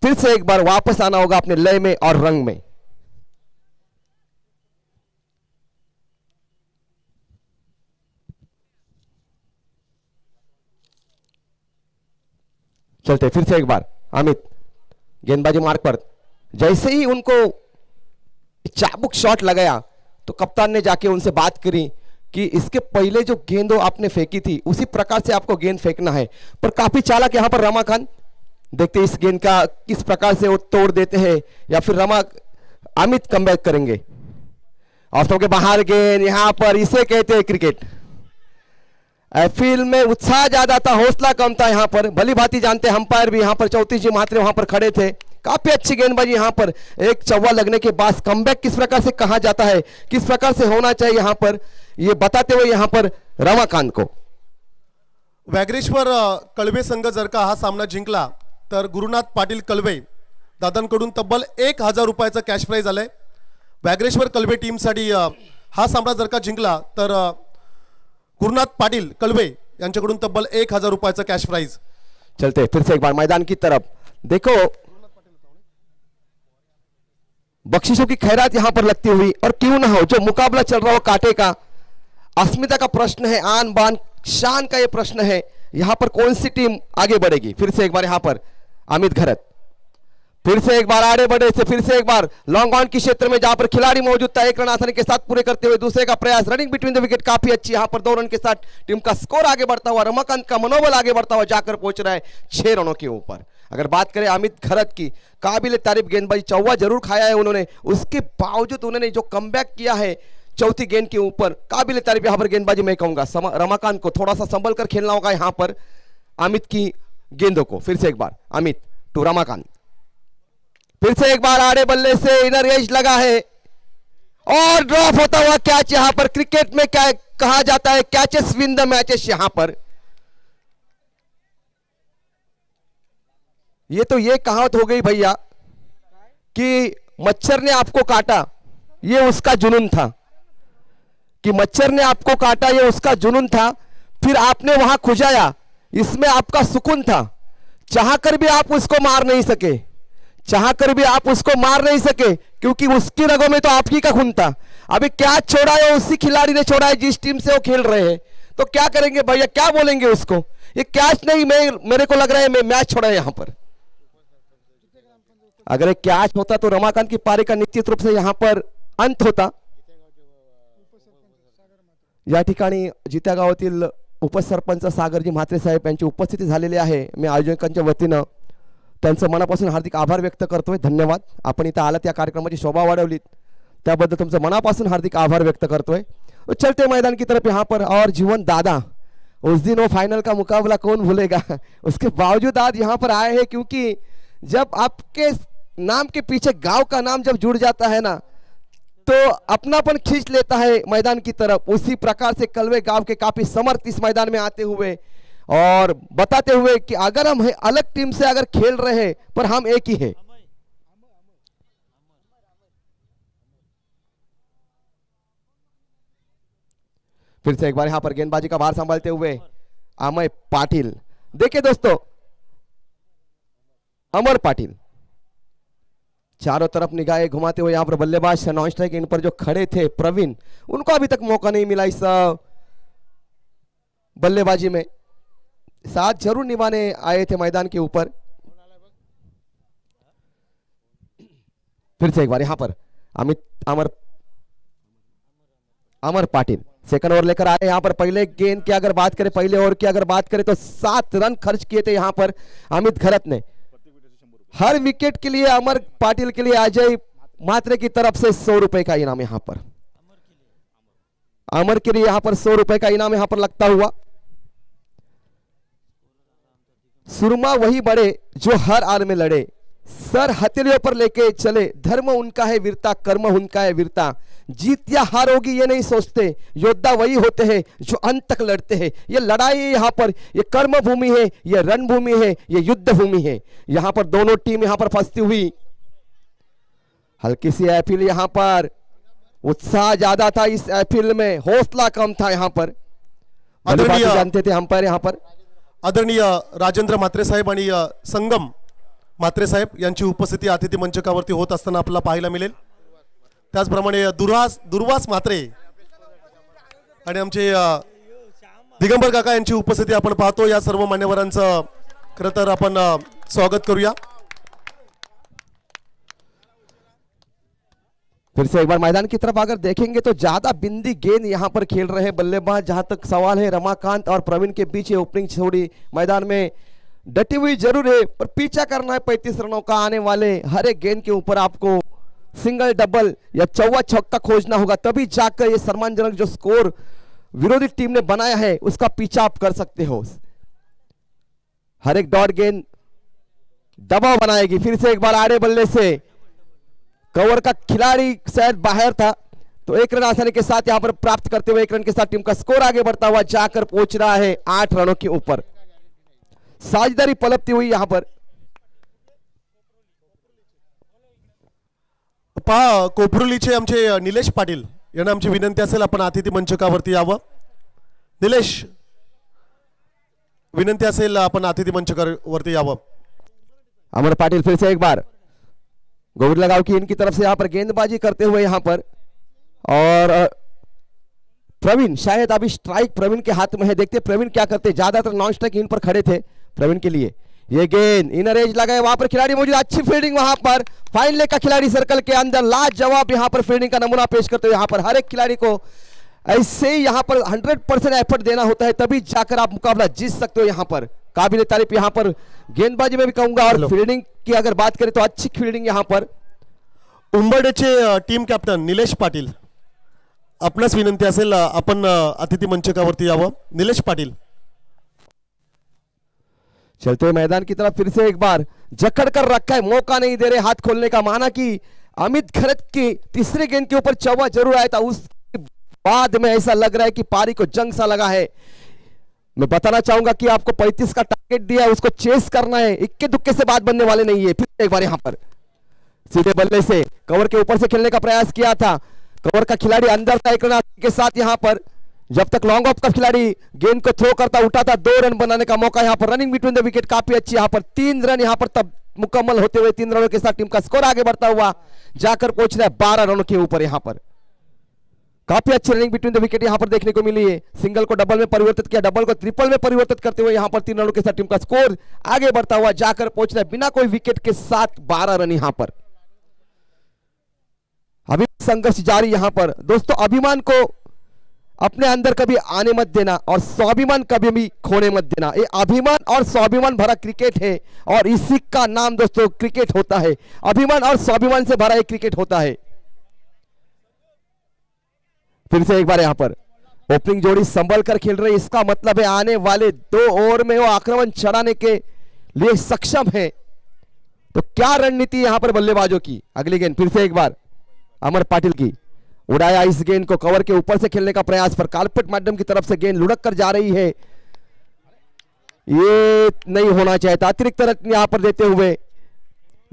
फिर से एक बार वापस आना होगा अपने लय में और रंग में। चलते फिर से एक बार अमित गेंदबाजी मार्ग पर, जैसे ही उनको चाबुक शॉट लगाया तो कप्तान ने जाके उनसे बात करी कि इसके पहले जो गेंद आपने फेंकी थी उसी प्रकार से आपको गेंद फेंकना है। पर काफी चालाक यहां पर रमाकांत, देखते इस गेंद का किस प्रकार से वो तोड़ देते हैं या फिर अमित कमबैक करेंगे। ऑफ के बाहर गेंद, यहां पर इसे कहते हैं क्रिकेट। फील्ड में उत्साह ज्यादा था, हौसला कम था। यहां पर भली भांति जानते अंपायर भी यहां पर 34 जी महात्रे वहां पर खड़े थे। काफी अच्छी गेंदबाजी यहां पर एक चौवा लगने के बाद कमबैक किस प्रकार से कहा जाता है, किस प्रकार से होना चाहिए यहां पर, ये बताते हुए यहां पर रमाकांत को। वॅगरेश्वर कळवे संघ जर का हा सामना जिंकला तर गुरुनाथ पाटील कळवे दादांकडून तब्बल 1000 रुपयाचं कॅश प्राइज आलंय। वॅगरेश्वर कळवे टीमसाठी हा सामना जर का जिंकला तर गुरुनाथ पाटील कळवे यांच्याकडून तब्बल 1000 रुपयाचं कैश प्राइज। चलते फिर से एक बार मैदान की तरफ, देखो बख्शिशों की खैरात यहां पर लगती हुई, और क्यों ना हो जो मुकाबला चल रहा हो कांटे का, अस्मिता का प्रश्न है, आन बान शान का ये प्रश्न है, यहां पर कौन सी टीम आगे बढ़ेगी। फिर से एक बार यहां पर अमित खरत फिर से एक बार आगे बढ़े से फिर से एक बार लॉन्ग ऑन की क्षेत्र में जहां पर खिलाड़ी मौजूद था, 1 रन आसानी के साथ पूरे करते हुए दूसरे का प्रयास, रनिंग बिटवीन द विकेट काफी अच्छी, यहां पर 2 रन के साथ टीम का स्कोर आगे बढ़ता हुआ, रमाकांत का मनोबल आगे बढ़ता हुआ जाकर पहुंच रहा है 6 रनों के ऊपर। अगर बात करें अमित खरत की, काबिल तारीफ गेंदबाजी, चौवा जरूर खाया है उन्होंने, उसके बावजूद उन्होंने जो कमबैक किया है चौथी गेंद के ऊपर, काबिल तारीफ यहां पर गेंदबाजी मैं कहूंगा। रमाकांत को थोड़ा सा संभल कर खेलना होगा यहां पर अमित की गेंदों को। फिर से एक बार अमित टू रमाकांत, फिर से एक बार आड़े बल्ले से इनर एज लगा है और ड्रॉप होता हुआ कैच। यहां पर क्रिकेट में क्या कहा जाता है, कैचेस विन द मैचेस। यहां पर ये तो ये कहावत हो गई भैया कि मच्छर ने आपको काटा ये उसका जुनून था, कि मच्छर ने आपको काटा ये उसका जुनून था, फिर आपने वहां खुजाया, इसमें आपका सुकून था। चाहकर भी आप उसको मार नहीं सके, चाहकर भी आप उसको मार नहीं सके, क्योंकि उसकी रगों में तो आप ही का खून था। अभी क्या छोड़ा है, उसी खिलाड़ी ने छोड़ा है जिस टीम से वो खेल रहे हैं, तो क्या करेंगे भैया, क्या बोलेंगे उसको। ये कैच नहीं, मेरे को लग रहा है मैं मैच छोड़ा है यहां पर। अगर एक कैच होता तो रमाकांत की पारी का निश्चित रूप से यहां पर अंत होता। या ठिकाणी जित्या गावातील उपसरपंच सागरजी म्हात्रे साहेब यांची उपस्थिती झालेली आहे। मी आयोजकांच्या वतीनं त्यांचं मनापासून हार्दिक आभार व्यक्त करतोय, धन्यवाद। आपण इथं आलात, या कार्यक्रमाची शोभा वाढवलीत, त्याबद्दल तुमचं मनापासून हार्दिक आभार व्यक्त करतोय। चलते मैदान की तरफ यहाँ पर, और जीवन दादा उस दिन वो फाइनल का मुकाबला कौन भूलेगा, उसके बावजूद आज यहाँ पर आए हैं, क्योंकि जब आपके नाम के पीछे गांव का नाम जब जुड़ जाता है ना तो अपनापन खींच लेता है मैदान की तरफ। उसी प्रकार से कलवे गांव के काफी समर्थ इस मैदान में आते हुए और बताते हुए कि अगर हम अलग टीम से अगर खेल रहे हैं पर हम एक ही है। फिर से एक बार यहां पर गेंदबाजी का भार संभालते हुए अमय पाटिल। देखिए दोस्तों, अमर पाटिल चारों तरफ निगाहें घुमाते हुए यहां पर बल्लेबाज नॉन स्ट्राइक इन पर जो खड़े थे प्रवीण, उनको अभी तक मौका नहीं मिला इस बल्लेबाजी में, साथ जरूर निभाने आए थे मैदान के ऊपर। फिर से एक बार यहां पर अमर पाटिल सेकंड ओवर लेकर आए। यहां पर पहले गेंद की अगर बात करें, पहले ओवर की अगर बात करें तो 7 रन खर्च किए थे यहां पर अमित खरत ने। हर विकेट के लिए अमर पाटिल के लिए अजय म्हात्रे की तरफ से 100 रुपए का इनाम यहां पर। अमर के लिए यहाँ पर 100 रुपए का इनाम यहाँ पर लगता हुआ। सुरमा वही बड़े जो हर आर में लड़े, सर हथेलियों पर लेके चले, धर्म उनका है वीरता, कर्म उनका है वीरता, जीत या हार होगी ये नहीं सोचते, योद्धा वही होते हैं जो अंत तक लड़ते हैं। ये लड़ाई है यहाँ पर, ये कर्म भूमि है, ये रणभूमि है, ये युद्ध भूमि है। यहाँ पर दोनों टीम यहाँ पर फंसती हुई, हल्की सी एफिल यहाँ पर, उत्साह ज्यादा था इस एफिल में, हौसला कम था यहाँ पर। जानते थे अंपायर यहाँ पर आदरणीय राजेंद्र म्हात्रे साहेब आणि संगम म्हात्रे साहेब यांची उपस्थिती अतिथी मंचकावरती होत असताना आपल्याला पाहायला मिळेल। त्याचप्रमाणे दुर्वास म्हात्रे आणि आमचे दिगंबर काका यांची उपस्थिती आपण पाहतो। या सर्व मान्यवरांचं खरं तर आपण स्वागत करूया। फिर से एक बार मैदान की तरफ अगर देखेंगे तो ज्यादा बिंदी गेंद यहां पर खेल रहे हैं बल्लेबाज। जहां तक सवाल है रमाकांत और प्रवीण के बीच, ये ओपनिंग छोड़ी मैदान में डटी हुई जरूर है, पर पीछा करना है 35 रनों का। आने वाले हर एक गेंद के ऊपर आपको सिंगल डबल या चौवा छक्का खोजना होगा, तभी जाकर ये सम्मानजनक जो स्कोर विरोधी टीम ने बनाया है उसका पीछा आप कर सकते हो। हर एक डॉट गेंद दबाव बनाएगी। फिर से एक बार आड़े बल्ले से कवर का खिलाड़ी शायद बाहर था, तो एक रन आसानी के साथ यहां पर प्राप्त करते हुए 1 रन के साथ टीम का स्कोर आगे बढ़ता हुआ जाकर पहुंच रहा है 8 रनों के ऊपर। साझेदारी पलटती हुई यहां पर पहा कोपरुलीचे आमचे निलेश पाटील यांना आमची विनंती असेल आपण अतिथी मंचकावरती यावं। निलेश, विनंती असेल आपण अतिथी मंचकावरती यावं। अमर पाटिल फिर से एक बार गोविंद गांव की इनकी तरफ से यहां पर गेंदबाजी करते हुए यहां पर, और प्रवीण शायद अभी स्ट्राइक प्रवीण के हाथ में है। देखते प्रवीण क्या करते, ज्यादातर नॉन स्ट्राइक इन पर खड़े थे प्रवीण के लिए। ये गेंद इनर एज लगाए, वहां पर खिलाड़ी मौजूद, अच्छी फील्डिंग वहां पर, फाइन लेग का खिलाड़ी सर्कल के अंदर लाजवाब यहां पर फील्डिंग का नमूना पेश करते हुए यहां पर हर एक खिलाड़ी को ऐसे ही यहां पर 100% एफर्ट देना होता है, तभी जाकर आप मुकाबला जीत सकते हो। यहां पर काबिल तारीफ यहां पर गेंदबाजी में भी कहूंगा, और फील्डिंग की अगर बात करें तो अच्छी फील्डिंग यहां पर। उंबरडेचे टीम कॅप्टन निलेश पाटील, आपणास विनंती असेल आपण अतिथि मंचकावरती यावं। निलेश पाटील चलते हुए मैदान की तरफ फिर से एक बार जकड़ कर रखा है, मौका नहीं दे रहे हाथ खोलने का। माना कि अमित खरत की तीसरे गेंद के ऊपर चौवा जरूर आया था, उस बाद में ऐसा लग रहा है कि पारी को जंग सा लगा है। मैं बताना चाहूंगा कि आपको 35 का टारगेट दिया है, उसको चेस करना है, इक्के दुक्के से बात बनने वाले नहीं है। फिर एक बार यहां पर सीधे बल्ले से कवर के ऊपर से खेलने का प्रयास किया था, कवर का खिलाड़ी अंदर था एक रन के साथ। यहां पर जब तक लॉन्ग ऑफ का खिलाड़ी गेंद को थ्रो करता उठा था, 2 रन बनाने का मौका। यहां पर रनिंग बिटवीन द विकेट काफी अच्छी, यहां पर 3 रन यहां पर तब मुकम्मल होते हुए 3 रनों के साथ टीम का स्कोर आगे बढ़ता हुआ जाकर पहुंच रहा है 12 रनों के ऊपर। यहां पर काफी अच्छी रनिंग बिटवीन द विकेट यहां पर देखने को मिली है। सिंगल को डबल में परिवर्तित किया, डबल को ट्रिपल में परिवर्तित करते हुए यहां पर 3 रनों के साथ टीम का स्कोर आगे बढ़ता हुआ जाकर पहुंच रहा है बिना कोई विकेट के साथ 12 रन। यहां पर अभी संघर्ष जारी यहां पर। दोस्तों, अभिमान को अपने अंदर कभी आने मत देना और स्वाभिमान कभी भी खोने मत देना। ये अभिमान और स्वाभिमान भरा क्रिकेट है, और इसी का नाम दोस्तों क्रिकेट होता है। अभिमान और स्वाभिमान से भरा एक क्रिकेट होता है। फिर से एक बार यहां पर ओपनिंग जोड़ी संभल कर खेल रही, इसका मतलब है आने वाले 2 ओवर में वो आक्रमण चढ़ाने के लिए सक्षम है। तो क्या रणनीति यहां पर बल्लेबाजों की। अगली गेंद फिर से एक बार अमर पाटिल की, उड़ाया इस गेंद को, कवर के ऊपर से खेलने का प्रयास, पर कार्पेट माध्यम की तरफ से गेंद लुढ़क कर जा रही है। ये नहीं होना चाहिए था, अतिरिक्त रन यहां पर देते हुए,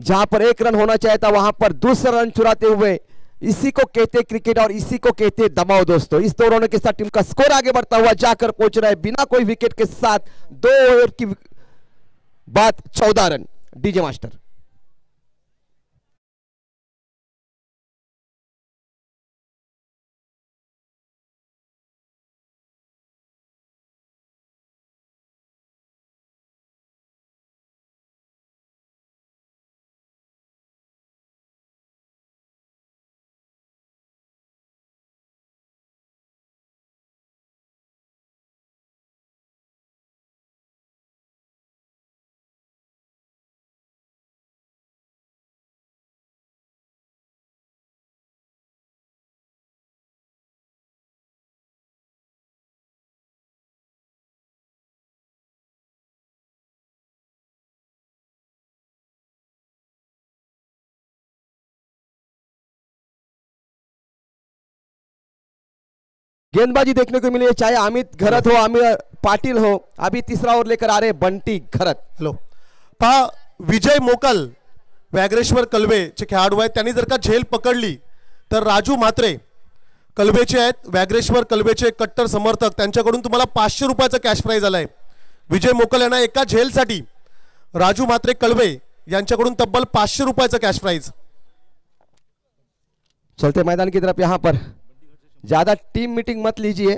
जहां पर 1 रन होना चाहिए था वहां पर दूसरा रन चुराते हुए। इसी को कहते क्रिकेट और इसी को कहते दबाव। दोस्तों, इस 2 रनों के साथ टीम का स्कोर आगे बढ़ता हुआ जाकर पहुंच रहा है बिना कोई विकेट के साथ 2 ओवर की बाद 14 रन। DJ master. गेंदबाजी देखने को मिली है, चाहे अमित घरत हो, अमित पाटिल हो. अभी तीसरा ओवर लेकर आ रहे बंटी घरत. हॅलो पहा, विजय मोकल व्याघ्रेश्वर कलवेचे खेळाडू आहेत. त्यांनी जर का झेल पकडली तर राजू म्हात्रे कलवेचे आहेत, व्याघ्रेश्वर कलवेचे कट्टर समर्थक, त्यांच्याकडून तुम्हाला 500 रुपयाचा कॅश प्राइज आलाय. विजय मोकल यांना एका झेलसाठी राजू म्हात्रे कलवे यांच्याकडून तब्बल 500 रुपयाचा कॅश प्राइज. चलते मैदान की तरफ. यहाँ पर ज्यादा टीम मीटिंग मत लीजिए,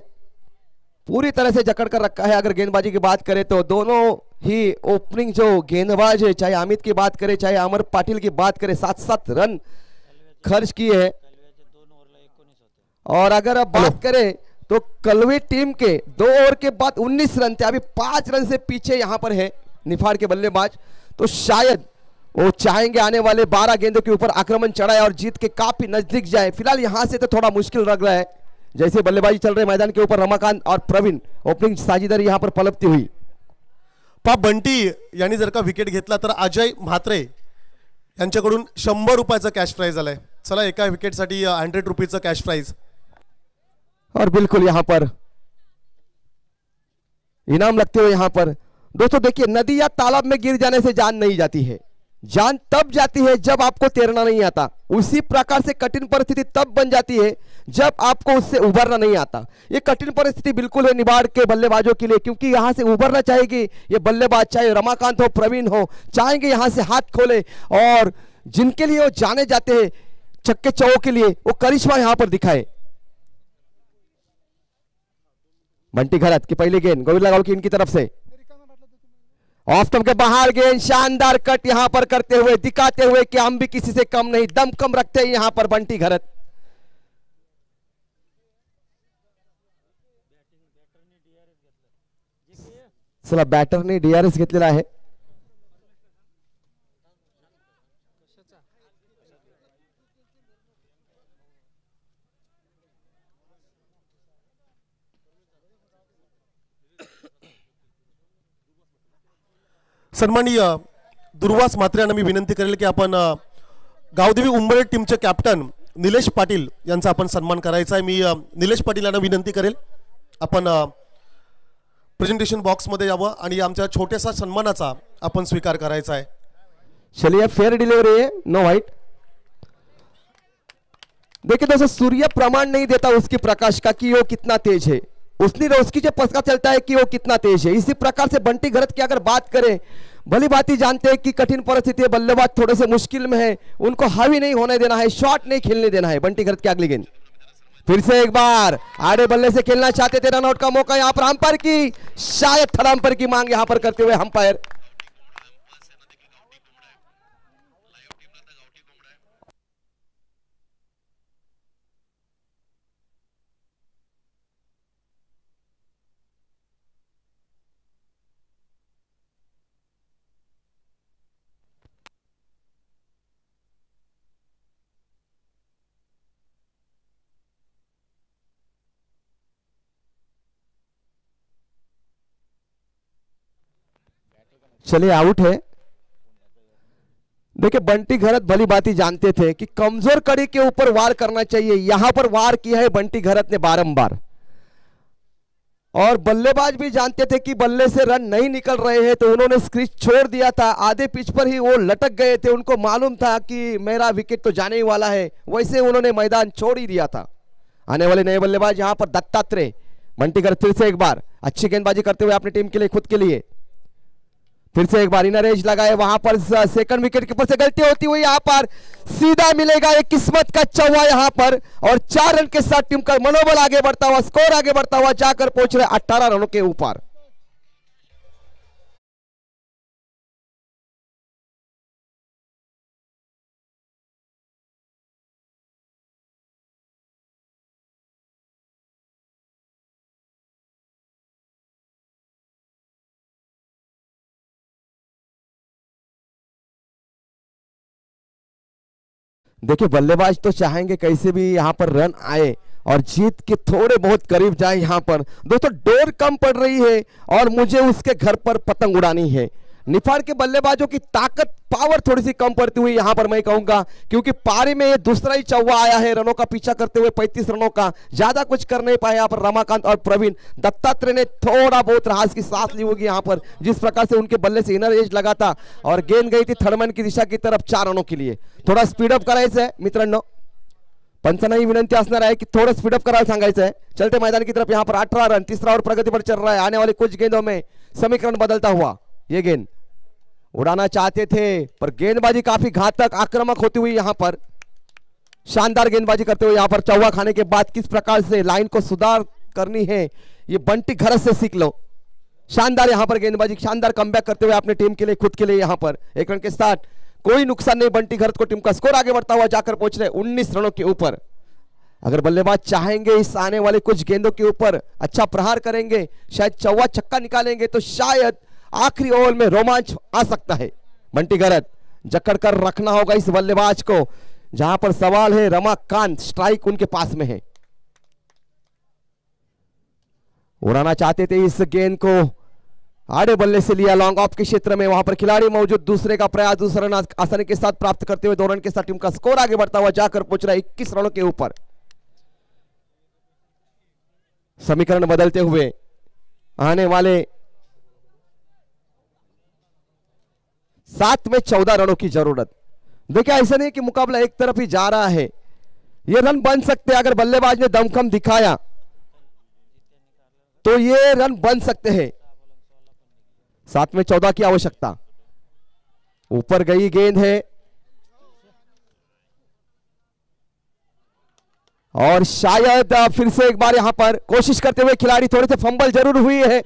पूरी तरह से जकड़ कर रखा है. अगर गेंदबाजी की बात करें तो दोनों ही ओपनिंग जो गेंदबाज है, चाहे अमित की बात करें चाहे अमर पाटिल की बात करें, 7-7 रन खर्च किए हैं. और अगर अब बात करें तो कलवे टीम के 2 ओवर के बाद 19 रन थे. अभी 5 रन से पीछे यहां पर है निफाड़ के बल्लेबाज. तो शायद वो चाहेंगे आने वाले 12 गेंदों के ऊपर आक्रमण चढ़ाए और जीत के काफी नजदीक जाए. फिलहाल यहां से तो थोड़ा मुश्किल लग रहा है. जैसे बल्लेबाजी चल रहे मैदान के ऊपर रमाकांत और प्रवीण ओपनिंग साझेदारी यहां पर पलपती हुई. बंटी यांनी जर का विकेट घेतला तर अजय म्हात्रे यांच्याकडून 100 रुपयाचा कॅश प्राइज आलाय. चला एका विकेटसाठी 100 रुपीजचा कॅश प्राइज. और बिल्कुल यहां पर इनाम लगते हुए यहां पर दोस्तों देखिए, नदी या तालाब में गिर जाने से जान नहीं जाती है. जान तब जाती है जब आपको तैरना नहीं आता. उसी प्रकार से कठिन परिस्थिति तब बन जाती है जब आपको उससे उभरना नहीं आता. ये कठिन परिस्थिति बिल्कुल है निबाड़ के बल्लेबाजों के लिए, क्योंकि यहां से उभरना चाहेगी ये बल्लेबाज, चाहे रमाकांत हो प्रवीण हो, चाहेंगे यहां से हाथ खोले. और जिनके लिए वो जाने जाते हैं छक्के चौके के लिए, वो करिश्मा यहां पर दिखाए. बंटी घरत की पहली गेंद गोविंद लगाओ की इनकी तरफ से ऑफ स्टंप के बाहर गेंद, शानदार कट यहां पर करते हुए दिखाते हुए कि हम भी किसी से कम नहीं, दम कम रखते हैं यहां पर बंटी घरत. चला बॅटरने DRS घेतलेला आहे. सन्माननीय दुर्वास म्हात्रे यांना मी विनंती करेल की आपण गावदेवी उंबरे टीमचे कॅप्टन निलेश पाटील यांचा आपण सन्मान करायचा आहे. मी निलेश पाटील यांना विनंती करेल आपण प्रेझेंटेशन बॉक्स मध्ये यावं आणि आमच्या छोट्याशा सन्मानाचा आपण स्वीकार करायचा है. चलिए फेयर डिलीवरी है, नो वाइट. देखिए दोस्तों, सूर्य प्रमाण नहीं देता उसकी प्रकाश का कि वो कितना तेज है, उसकी रोशनी से पता चलता है कि वो कितना तेज है. इसी प्रकार से बंटी घरत की अगर बात करें, भली बात जानते हैं कि कठिन परिस्थिति है, बल्लेबाज थोड़े से मुश्किल में है, उनको हावी नहीं होने देना है, शॉट नहीं खेलने देना है. बंटी घरत की अगली गेंद फिर से एक बार आड़े बल्ले से खेलना चाहते थे, रनआउट का मौका यहां पर अंपायर की, शायद थर्ड अंपायर की मांग यहां पर करते हुए अंपायर. चलिए आउट है. देखिए बंटी घरत भली बात ही जानते थे कि कमजोर कड़ी के ऊपर वार करना चाहिए. यहां पर वार किया है बंटी घरत ने बारंबार, और बल्लेबाज भी जानते थे कि बल्ले से रन नहीं निकल रहे हैं, तो उन्होंने स्क्रीज छोड़ दिया था. आधे पिच पर ही वो लटक गए थे, उनको मालूम था कि मेरा विकेट तो जाने ही वाला है, वैसे उन्होंने मैदान छोड़ ही दिया था. आने वाले नए बल्लेबाज यहां पर दत्तात्रेय. बंटी घरत फिर से एक बार अच्छी गेंदबाजी करते हुए अपनी टीम के लिए, खुद के लिए फिर से एक बार इनर एज लगाए. वहां पर सेकंड विकेट कीपर से गलती होती हुई, यहां पर सीधा मिलेगा एक किस्मत का चौवा यहां पर, और 4 रन के साथ टीम का मनोबल आगे बढ़ता हुआ, स्कोर आगे बढ़ता हुआ जाकर पहुंच रहे 18 रनों के ऊपर. देखिए बल्लेबाज तो चाहेंगे कैसे भी यहां पर रन आए और जीत के थोड़े बहुत करीब जाए. यहां पर दोस्तों डोर कम पड़ रही है और मुझे उसके घर पर पतंग उड़ानी है. निफाड़ के बल्लेबाजों की ताकत पावर थोड़ी सी कम पड़ती हुई यहां पर मैं कहूंगा, क्योंकि पारी में ये दूसरा ही चौवा आया है रनों का पीछा करते हुए 35 रनों का, ज्यादा कुछ कर नहीं पाए यहां पर रमाकांत और प्रवीण। दत्तात्रेय ने थोड़ा बहुत राहत की सांस ली होगी यहां पर, जिस प्रकार से उनके बल्ले से इनर एज लगा था और गेंद गई थी थर्डमैन की दिशा की तरफ 4 रनों के लिए। थोड़ा स्पीडअप करायचं आहे मित्रांनो, पंचांना ही विनंती असणार आहे की थोड़ा स्पीडअप करायला सांगायचं आहे। चलते मैदान की तरफ यहां पर 18 रन, तीसरा और प्रगति पर चल रहा है। आने वाले कुछ गेंदों में समीकरण बदलता हुआ ये गेंद उड़ाना चाहते थे पर गेंदबाजी काफी घातक आक्रामक होती हुई यहां पर, शानदार गेंदबाजी करते हुए यहां पर चौवा खाने के बाद किस प्रकार से लाइन को सुधार करनी है ये बंटी घरत से सीख लो। शानदार यहां पर गेंदबाजी, शानदार कमबैक करते हुए अपने टीम के लिए, खुद के लिए यहां पर 1 रन के साथ कोई नुकसान नहीं। बंटी घरत को टीम का स्कोर आगे बढ़ता हुआ जाकर पहुंच रहे 19 रनों के ऊपर। अगर बल्लेबाज चाहेंगे इस आने वाले कुछ गेंदों के ऊपर अच्छा प्रहार करेंगे, शायद चौवा छक्का निकालेंगे तो शायद आखिरी ओवर में रोमांच आ सकता है। बंटी घरत जकड़ कर रखना होगा इस बल्लेबाज को, जहां पर सवाल है रमाकांत स्ट्राइक उनके पास में है। उड़ाना चाहते थे इस गेंद को, आड़े बल्ले से लिया लॉन्ग ऑफ के क्षेत्र में, वहां पर खिलाड़ी मौजूद, दूसरे का प्रयास, दूसरा रन आसानी के साथ प्राप्त करते हुए 2 रन के साथ टीम का स्कोर आगे बढ़ता हुआ जाकर पहुंच रहा है 21 रनों के ऊपर। समीकरण बदलते हुए आने वाले 7 में 14 रनों की जरूरत। देखिए ऐसा नहीं कि मुकाबला एक तरफ ही जा रहा है, ये रन बन सकते हैं। अगर बल्लेबाज ने दमखम दिखाया तो ये रन बन सकते हैं। 7 में 14 की आवश्यकता, ऊपर गई गेंद है और शायद फिर से एक बार यहां पर कोशिश करते हुए खिलाड़ी, थोड़े से फंबल जरूर हुई है।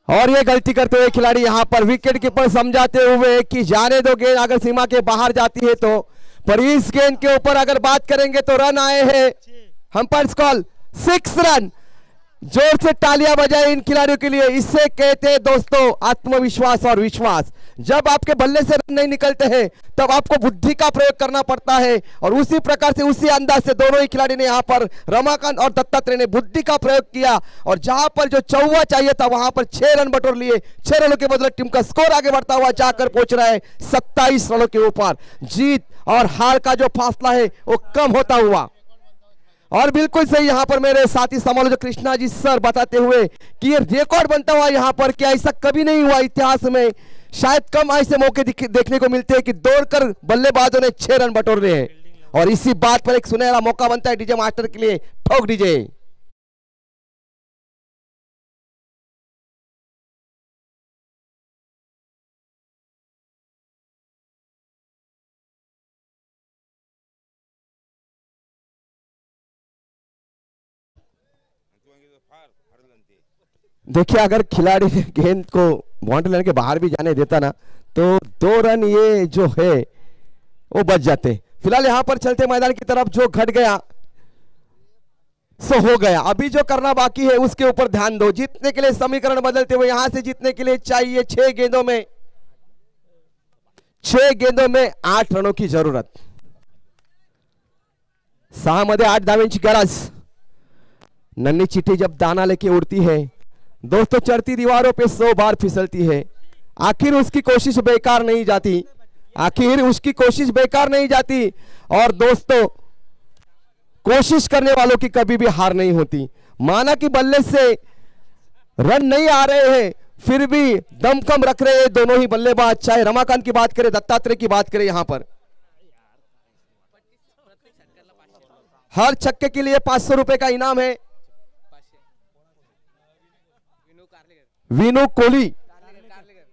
और ये गलती करते हुए खिलाड़ी यहां पर विकेट कीपर समझाते हुए कि जाने दो गेंद, अगर सीमा के बाहर जाती है तो। पर इस गेंद के ऊपर अगर बात करेंगे तो रन आए हैं, अंपायर्स कॉल 6 रन। जोर से तालियां बजाएं इन खिलाड़ियों के लिए। इससे कहते हैं दोस्तों आत्मविश्वास और विश्वास। जब आपके बल्ले से रन नहीं निकलते हैं तब आपको बुद्धि का प्रयोग करना पड़ता है, और उसी प्रकार से उसी अंदाज से दोनों ही खिलाड़ी ने यहां पर, रमाकांत और दत्तात्रेय ने बुद्धि का प्रयोग किया और जहां पर जो चौवा चाहिए था वहां पर 6 रन बटोर लिए। 6 रनों के बदले टीम का स्कोर आगे बढ़ता हुआ जाकर पहुंच रहा है 27 रनों के ऊपर। जीत और हार का जो फासला है वो कम होता हुआ, और बिल्कुल सही यहां पर मेरे साथी समालोचक कृष्णा जी सर बताते हुए कि ये रिकॉर्ड बनता हुआ यहां पर, कि ऐसा कभी नहीं हुआ इतिहास में, शायद कम ऐसे मौके देखने को मिलते हैं कि दौड़कर बल्लेबाजों ने 6 रन बटोर रहे हैं। और इसी बात पर एक सुनहरा मौका बनता है डीजे मास्टर के लिए। ठोक डीजे। देखिए अगर खिलाड़ी ने गेंद को बाउंड्री लाइन के बाहर भी जाने देता ना तो 2 रन ये जो है वो बच जाते। फिलहाल यहां पर चलते मैदान की तरफ, जो घट गया सो हो गया। अभी जो करना बाकी है उसके ऊपर ध्यान दो। जीतने के लिए समीकरण बदलते हुए यहां से जीतने के लिए चाहिए 6 गेंदों में 8 रनों की जरूरत। 6 मध्ये 8 धाव्यांची गरज। नन्ही चिट्ठी जब दाना लेके उड़ती है दोस्तों, चढ़ती दीवारों पे 100 बार फिसलती है, आखिर उसकी कोशिश बेकार नहीं जाती, और दोस्तों कोशिश करने वालों की कभी भी हार नहीं होती। माना कि बल्ले से रन नहीं आ रहे हैं फिर भी दमखम रख रहे हैं दोनों ही बल्लेबाज, चाहे रमाकांत की बात करें, दत्तात्रेय की बात करें। यहां पर हर छक्के के लिए 500 रुपए का इनाम है। विनू कोहली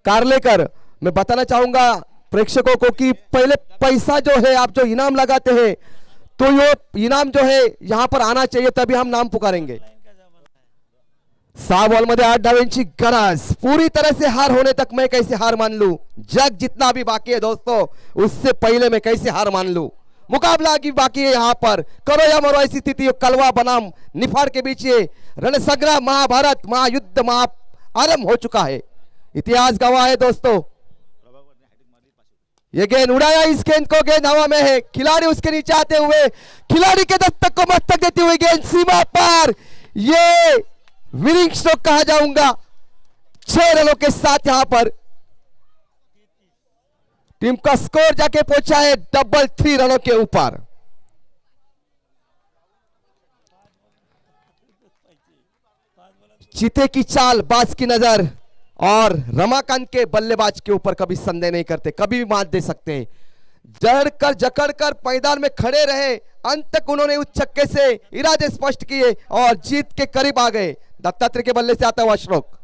कारलेकर, मैं बताना चाहूंगा प्रेक्षकों को कि पहले पैसा जो है आप जो इनाम लगाते हैं तो ये इनाम जो है यहां पर आना चाहिए, तभी हम नाम पुकारेंगे। 6 बॉल मध्ये 8 धाव्यांची गरज। पूरी तरह से हार होने तक मैं कैसे हार मान लूं? जग जितना भी बाकी है दोस्तों उससे पहले मैं कैसे हार मान लूं? मुकाबला की बाकी है यहां पर, करो या मरो ऐसी स्थिति। कलवा बनाम निफाड़ के बीच ये रणसंग्राम, महाभारत, महायुद्ध आरंभ हो चुका है। इतिहास गवाह है दोस्तों। ये गेंद उड़ाया, इस गेंद को, गेंद हवा में है, खिलाड़ी उसके नीचे आते हुए खिलाड़ी के दस्तक को मस्तक देती हुई गेंद सीमा पार, ये विनिंग स्ट्रोक कहा जाऊंगा। 6 रनों के साथ यहां पर टीम का स्कोर जाके पहुंचा है 3 रनों के ऊपर। चीते की चाल, बाज की नजर और रमाकांत के बल्लेबाज के ऊपर कभी संदेह नहीं करते, कभी भी मात दे सकते हैं। जड़कर जकड़कर मैदान में खड़े रहे, अंत तक उन्होंने उस छक्के से इरादे स्पष्ट किए और जीत के करीब आ गए। दत्तात्रेय के बल्ले से आता हुआ स्ट्रोक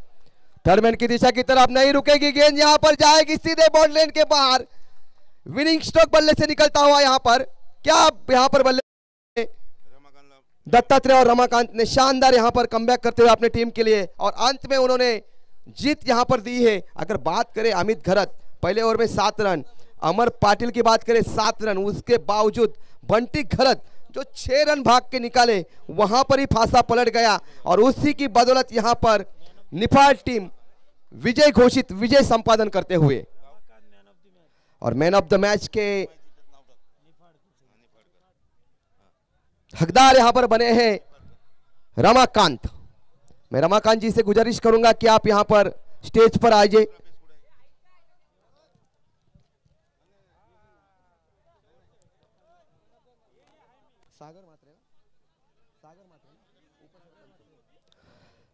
थर्डमैन की दिशा की तरफ नहीं रुकेगी, गेंद यहां पर जाएगी सीधे बॉल लेन के बाहर। विनिंग स्ट्रोक बल्ले से निकलता हुआ यहां पर, क्या यहां पर बल्ले दत्तात्रेय और रमाकांत ने शानदार यहां पर कमबैक करते हुए अपने टीम के लिए, और अंत में उन्होंने जीत यहां पर दी है। अगर बात करें अमित घरत, पहले ओवर में 7 रन, अमर पाटिल की बात करें 7 रन, उसके बावजूद बंटी घरत जो 6 रन भाग के निकाले वहां पर ही फांसा पलट गया, और उसी की बदौलत यहां पर निफाड टीम विजय घोषित, विजय संपादन करते हुए। और मैन ऑफ द मैच के हकदार यहां पर बने हैं रमाकांत। मैं रमाकांत जी से गुजारिश करूंगा कि आप यहां पर स्टेज पर आइए।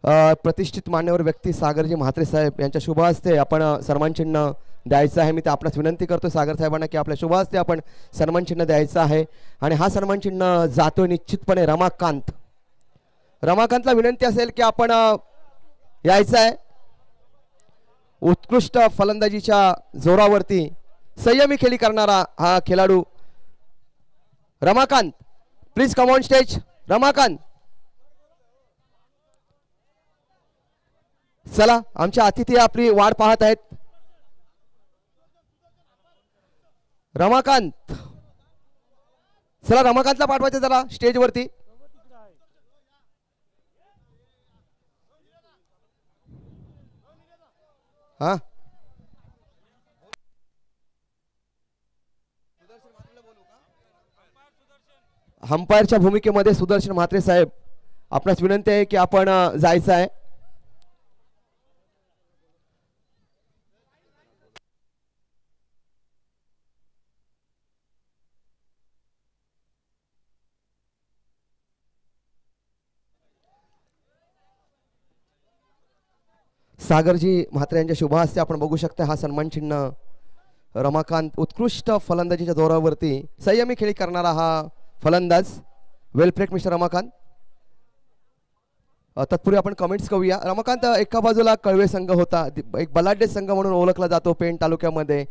प्रतिष्ठित मान्यवर व्यक्ती सागरजी म्हात्रे साहेब यांच्या शुभ हस्ते आपण सन्मान चिन्ह द्यायचं आहे। मी ते आपल्यास विनंती करतो सागर साहेबांना की आपल्या शुभ हस्ते आपण सन्मान चिन्ह द्यायचं आहे, आणि हा सन्मान चिन्ह जातोय निश्चितपणे रमाकांत। रमाकांतला विनंती असेल की आपण यायचं आहे। उत्कृष्ट फलंदाजीच्या जोरावरती संयमी खेळी करणारा हा खेळाडू Ramakant, please come on stage Ramakant. चला, आमच्या अतिथी आपली वाट पाहत आहेत। रमाकांत, चला रमाकांतला पाठवायचं जरा स्टेज वरती। हा, अंपायरच्या भूमिकेमध्ये सुदर्शन म्हात्रे साहेब, आपणास विनंती आहे की आपण जायचं आहे। सागरजी म्हात्रे यांच्या शुभ हस्ते आपण बघू शकता हा सन्मान चिन्ह रमाकांत, उत्कृष्ट फलंदाजीच्या जोरावरती संयमी खेळी करणारा हा फलंदाज। वेल प्लेड मिस्टर रमाकांत। तत्पूर्वी आपण कमेंट्स करूया। रमाकांत एका बाजूला कळवे संघ होता, एक बलाढ्य संघ म्हणून ओळखला जातो पेण तालुक्यामध्ये,